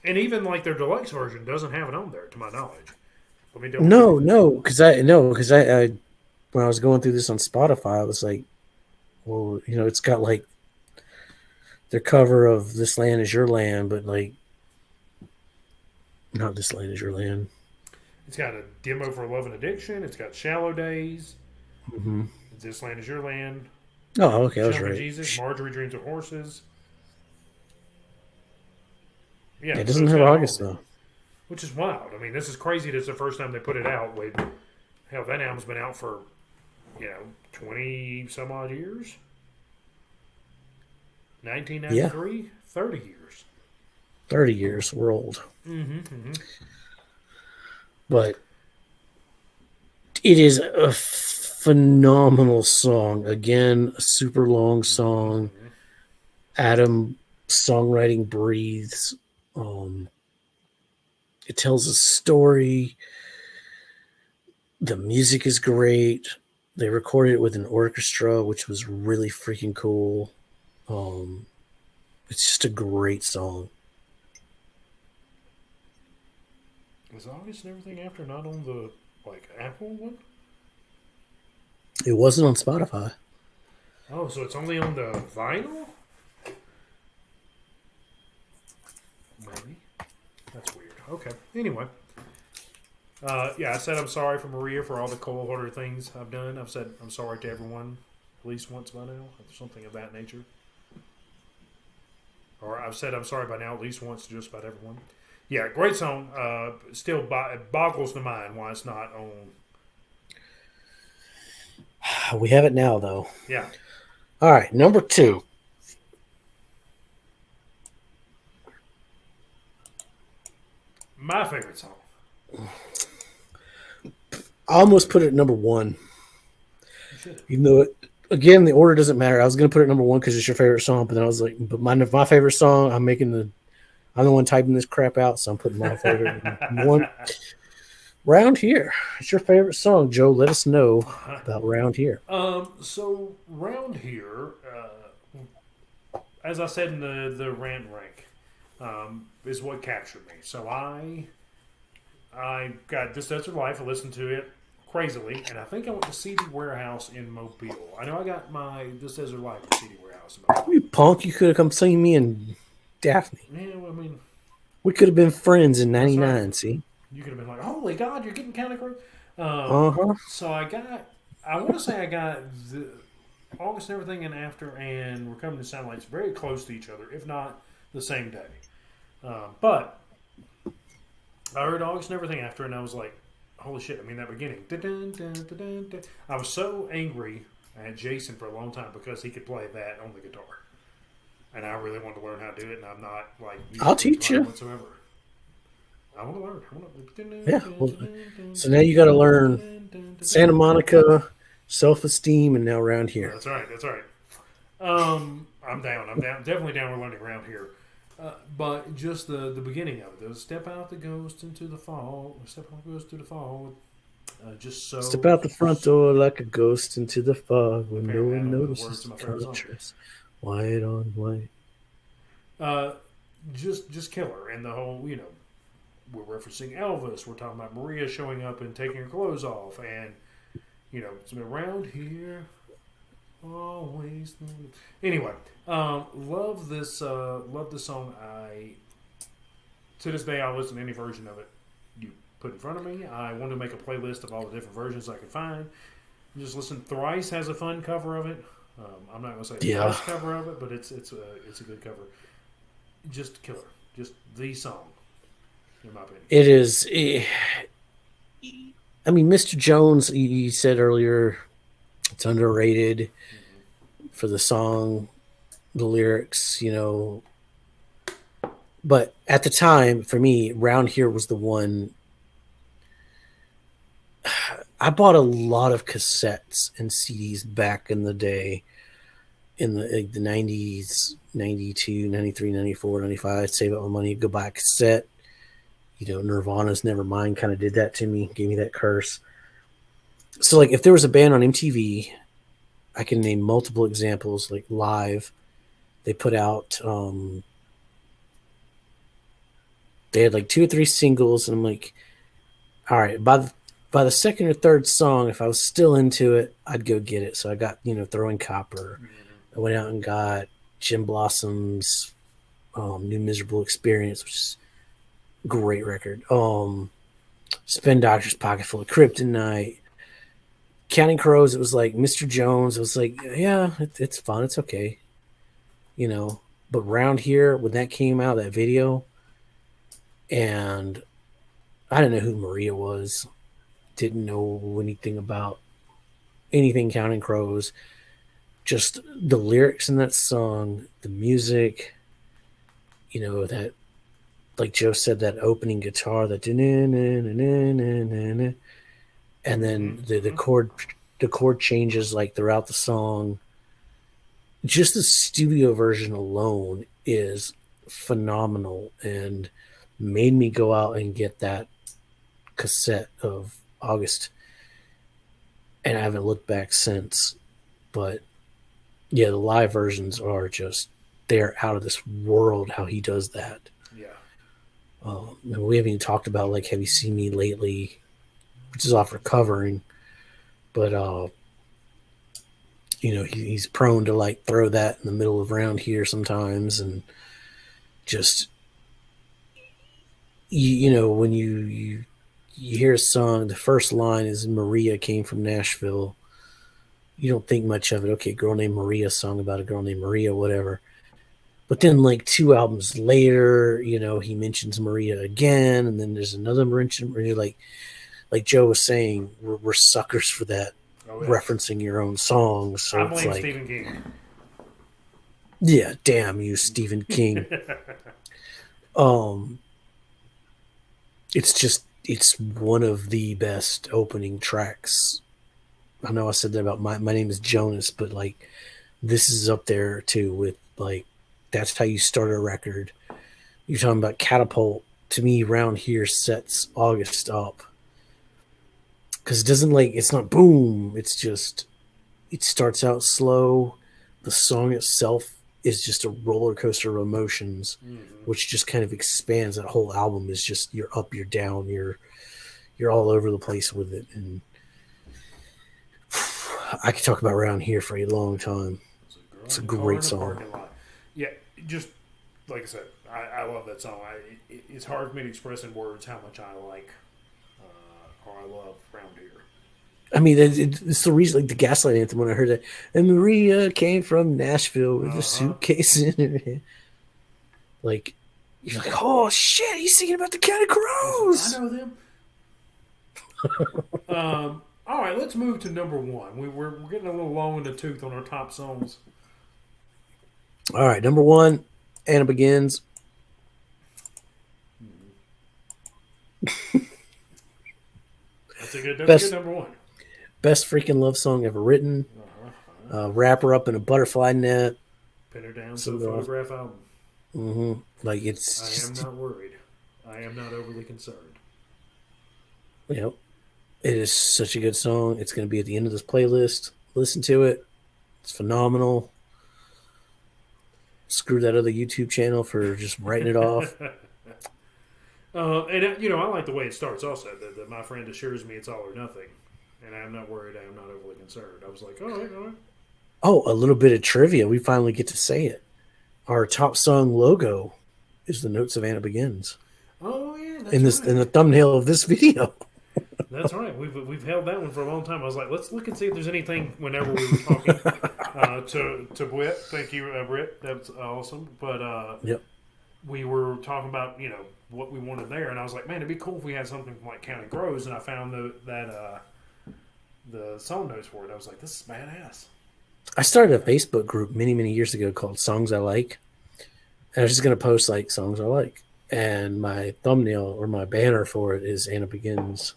And even like their deluxe version doesn't have it on there, to my knowledge. Let me double No, check. no, because I when I was going through this on Spotify, I was like, well, it's got like their cover of "This Land Is Your Land," but like not "This Land Is Your Land." It's got a demo for Love and Addiction. It's got Shallow Days. Mm-hmm. This Land Is Your Land. Oh, okay, I was Jumping right. Jesus. Marjorie Dreams of Horses. Yeah, It so doesn't it's have got all August of it, though. which is wild. I mean, this is crazy. This is the first time they put it out. With hell, that album's been out for 20 some odd years. 1993, 30 years. 30 years. We're old, Mm-hmm. but it is a phenomenal song. Again, a super long song. Adam Songwriting breathes. Um, it tells a story. The music is great. They recorded it with an orchestra, which was really freaking cool. Um, it's just a great song. Is August and everything after not on the like Apple one? It wasn't on Spotify. Oh, so it's only on the vinyl? Maybe. That's weird. Okay. Anyway. Yeah, I said I'm sorry for Maria for all the cold hearted things I've done. I've said I'm sorry to everyone at least once by now, or something of that nature. Or I've said I'm sorry by now at least once to just about everyone. Yeah, great song. Still it boggles the mind why it's not on. We have it now, though. Yeah, All right, number two. my favorite song. I almost put it at number one. You should. Even though, again, the order doesn't matter. I was going to put it at number one because it's your favorite song, but then I was like, but my favorite song, I'm the one typing this crap out, so I'm putting my favorite number one. Round Here. It's your favorite song, Joe. Let us know about Round Here. So round here, as I said in the rant rank, is what captured me. So I got This Desert Life. I listened to it crazily, and I think I went to CD Warehouse in Mobile. I know I got my This Desert Life at CD Warehouse in Mobile. You punk, you could have come seen me and Daphne. Yeah, well, I mean, We could have been friends in that's '99. right. See? You could have been like, "Holy God, you're getting kind of crazy." Uh huh. So I want to say I got the August and Everything and After and We're Coming to Satellites very close to each other, if not the same day. But I heard August and Everything After, and I was like, holy shit, I mean, that beginning. I was so angry at Jason for a long time because he could play that on the guitar. And I really wanted to learn how to do it, and I'm not like I'll teach you. whatsoever. I want to learn. Yeah. Well, so now you got to learn Santa Monica, self-esteem, and now Round Here. That's right. That's right. I'm down. I'm down. Definitely down with learning around here. But just the beginning of it, the step out the ghost into the fall, step out the ghost into the fall, just so. Step out the front door like a ghost into the fog when no Apparently, I one don't know the words notices to my the favorite song. contrast. White on white. Uh, just killer, and the whole we're referencing Elvis. We're talking about Maria showing up and taking her clothes off, and it's been around here. Always. Anyway, love this. Love this song. To this day, I'll listen to any version of it you put in front of me. I wanted to make a playlist of all the different versions I could find. Just listen. Thrice has a fun cover of it. I'm not going to say the best cover of it, but it's a good cover. Just killer. Just the song, in my opinion. It is. I mean, Mr. Jones. You said earlier, it's underrated for the song, the lyrics. But at the time, for me, Round Here was the one. I bought a lot of cassettes and CDs back in the day, in the 90s, 92, 93, 94, 95. I'd save up my money, go buy a cassette. Nirvana's Nevermind kind of did that to me, gave me that curse. So, like, if there was a band on MTV, I can name multiple examples, like Live. They put out, they had like 2 or 3 singles, and I'm like, all right, by the second or third song, if I was still into it, I'd go get it. So I got, Throwing Copper. I went out and got Jim Blossom's New Miserable Experience, which is a great record. Spin Doctor's Pocket Full of Kryptonite. Counting Crows, it was like Mr. Jones. It was like, yeah, it's fun. It's okay. But Round Here, when that came out, that video, and I didn't know who Maria was. Didn't know anything about anything Counting Crows. Just the lyrics in that song, the music, that, like Joe said, that opening guitar, that and then the chord changes like throughout the song. just the studio version alone is phenomenal and made me go out and get that cassette of August, and I haven't looked back since. But yeah, the live versions are just they're out of this world how he does that. Yeah. And we haven't even talked about like Have You Seen Me Lately, which is off recovering, but he's prone to like throw that in the middle of round here sometimes, and just when you hear a song, the first line is Maria came from Nashville. You don't think much of it. Okay, girl named Maria, song about a girl named Maria, whatever. But then, like 2 albums later, he mentions Maria again, and then there's another mention. Where you're like Joe was saying, we're suckers for that, Oh yeah. referencing your own songs. So I it's blame like, Stephen King. yeah, damn you, Stephen King. Um, it's one of the best opening tracks. I know I said that about my name is Jonas, but like this is up there too with like that's how you start a record. You're talking about Catapult. To me, Round Here sets August up because it doesn't like it's not boom. It's just it starts out slow. The song itself is just a roller coaster of emotions, Mm-hmm. which just kind of expands. That whole album is just you're up, you're down, you're all over the place with it, and I could talk about Round Here for a long time. It's a girl It's a in a car great in a song. parking lot. Yeah, just like I said, I love that song. It's hard for me to express in words how much I like or I love Round Here. I mean, it's the reason, like the Gaslight Anthem. When I heard that, and Maria came from Nashville with a Uh huh. suitcase in her hand, like you're like, oh shit, he's singing about the County It's like I Crows. know them. All right, let's move to number one. We're getting a little long in the tooth on our top songs. All right, number one, Anna Begins, That's a good best number one. best freaking love song ever written. Wrap her up in a butterfly net. Pin her down to a Send her off. photograph album. Like it's I am just, not worried. I am not overly concerned. you know, it is such a good song. It's going to be at the end of this playlist. Listen to it. It's phenomenal. Screw that other YouTube channel for just writing it off. And I like the way it starts. Also, that my friend assures me it's all or nothing, and I am not worried. I am not overly concerned. I was like, all right, all right. Oh, a little bit of trivia. We finally get to say it. Our top song logo is the notes of Anna Begins Oh yeah, in that's this in right. the thumbnail of this video. That's right. We've held that one for a long time. I was like, let's look and see if there's anything. Whenever we were talking to Britt, thank you, Britt. That's awesome. But Yep. we were talking about what we wanted there, and I was like, man, it'd be cool if we had something from like County Crows, and I found the song notes for it. I was like, this is badass. I started a Facebook group many years ago called Songs I Like. And I was just gonna post like songs I like. And my thumbnail or my banner for it is Anna Begins,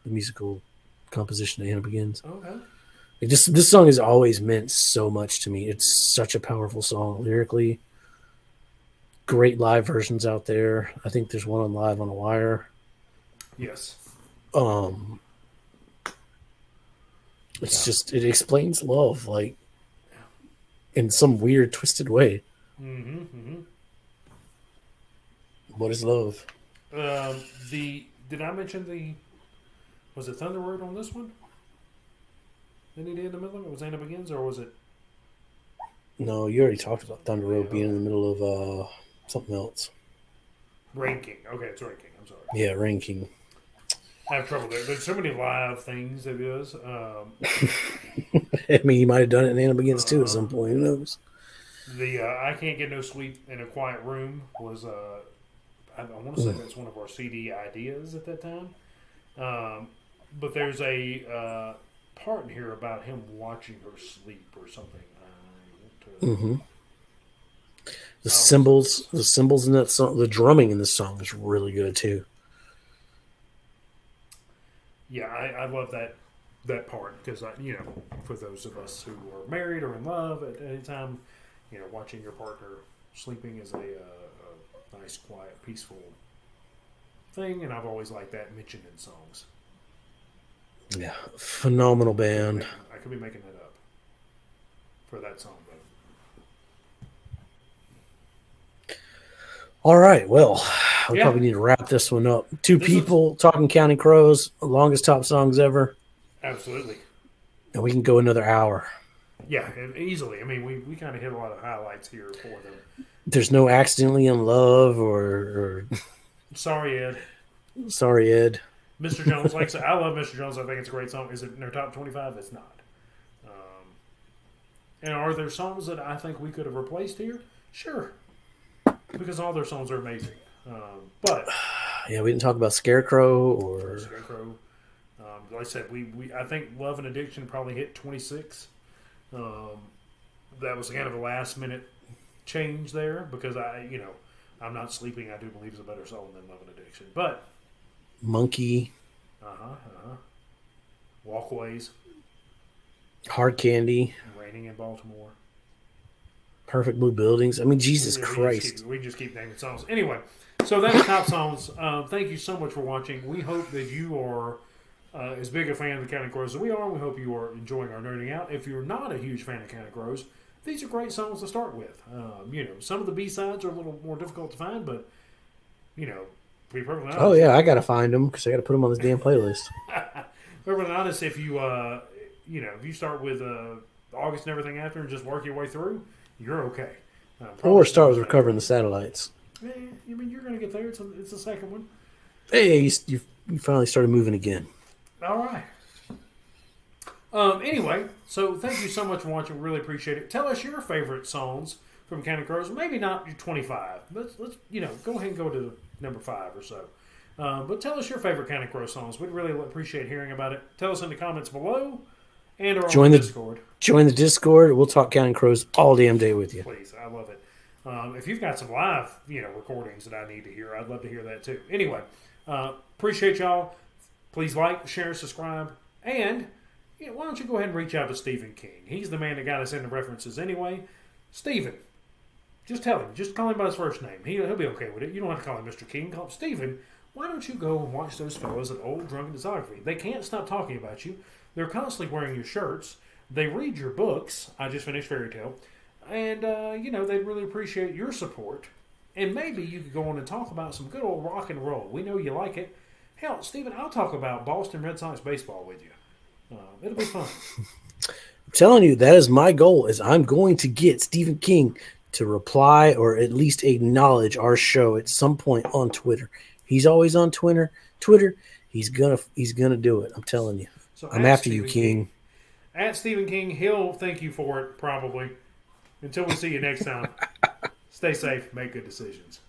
the musical composition of Anna Begins. Okay. Like this song has always meant so much to me. It's such a powerful song lyrically. Great live versions out there. I think there's one on Live on a Wire. Yes. Um, it's Yeah. just it explains love like in some weird twisted way. Mm-hmm. What is love? The did I mention the was it Thunder Road on this one? Any day in the middle of it was Anna Begins, or was it? No, you already talked about Thunder Yeah, Road being in okay. the middle of something else. Ranking. Okay, it's ranking. I'm sorry. Yeah, ranking. I have trouble there. There's so many live things that it is. I mean, he might have done it in Anna Begins too at Uh, some point. Who knows? the I Can't Get No Sleep in a Quiet Room was I want to say Mm. that's one of our CD ideas at that time. Um, but there's a part in here about him watching her sleep or something. I want to. Hmm. I'll listen to this. The cymbals in that song, the drumming in this song is really good too. Yeah, I love that part because for those of us who are married or in love at any time, watching your partner sleeping is a nice, quiet, peaceful thing, and I've always liked that mentioned in songs. Yeah, phenomenal band. I could be making that up for that song, though. All right, well, we Yeah, probably need to wrap this one up. Two this is people talking Counting Crows, longest top songs ever, absolutely. and we can go another hour. Yeah, and easily. I mean, we kind of hit a lot of highlights here for them. There's no accidentally in love or Sorry, Ed. sorry, Ed. Mr. Jones, like I said, I love Mr. Jones. I think it's a great song. Is it in their top 25? It's not. And are there songs that I think we could have replaced here? Sure, because all their songs are amazing. But Yeah, we didn't talk about Scarecrow or Scarecrow, like I said, I think Love and Addiction probably hit 26. That was kind of a last minute change there because I'm Not Sleeping. I do believe is a better song than Love and Addiction, but Monkey, Walkways, Hard Candy, Raining in Baltimore. Perfect Blue Buildings. I mean, Jesus We Christ. we just keep naming songs. Anyway, so that's top songs. Thank you so much for watching. We hope that you are as big a fan of the Counting Crows as we are. We hope you are enjoying our nerding out. If you're not a huge fan of Counting Crows, these are great songs to start with. Some of the B-sides are a little more difficult to find, but, to be perfectly honest. Oh, yeah, I got to find them because I got to put them on this damn playlist. Perfectly honest, if you, if you start with August and everything after and just work your way through, you're okay. Or start with Recovering the Satellites. I mean, you're going to get there. It's the second one. Hey, you finally started moving again. All right. Anyway, so thank you so much for watching. Really appreciate it. Tell us your favorite songs from Counting Crows. Maybe not your 25. Let's go ahead and go to number 5 or so. But tell us your favorite Counting Crows songs. We'd really appreciate hearing about it. Tell us in the comments below and or on the Discord. Join the Discord. We'll talk Counting Crows all damn day with you. Please, I love it. If you've got some live, recordings that I need to hear, I'd love to hear that too. Anyway, appreciate y'all. Please like, share, subscribe, and why don't you go ahead and reach out to Stephen King? He's the man that got us into references anyway. Stephen, just tell him. Just call him by his first name. He'll be okay with it. You don't have to call him Mr. King. Call him Stephen. Why don't you go and watch those fellows at Old Drunken Discography? They can't stop talking about you. They're constantly wearing your shirts. They read your books. I just finished Fairy Tale. And, they'd really appreciate your support. And maybe you could go on and talk about some good old rock and roll. We know you like it. Hell, Stephen, I'll talk about Boston Red Sox baseball with you. It'll be fun. I'm telling you, that is my goal. Is I'm going to get Stephen King to reply or at least acknowledge our show at some point on Twitter. He's always on Twitter. He's gonna do it. I'm telling you. So I'm after Stephen you, King. At Stephen King, he'll thank you for it probably. Until we see you next time, stay safe, make good decisions.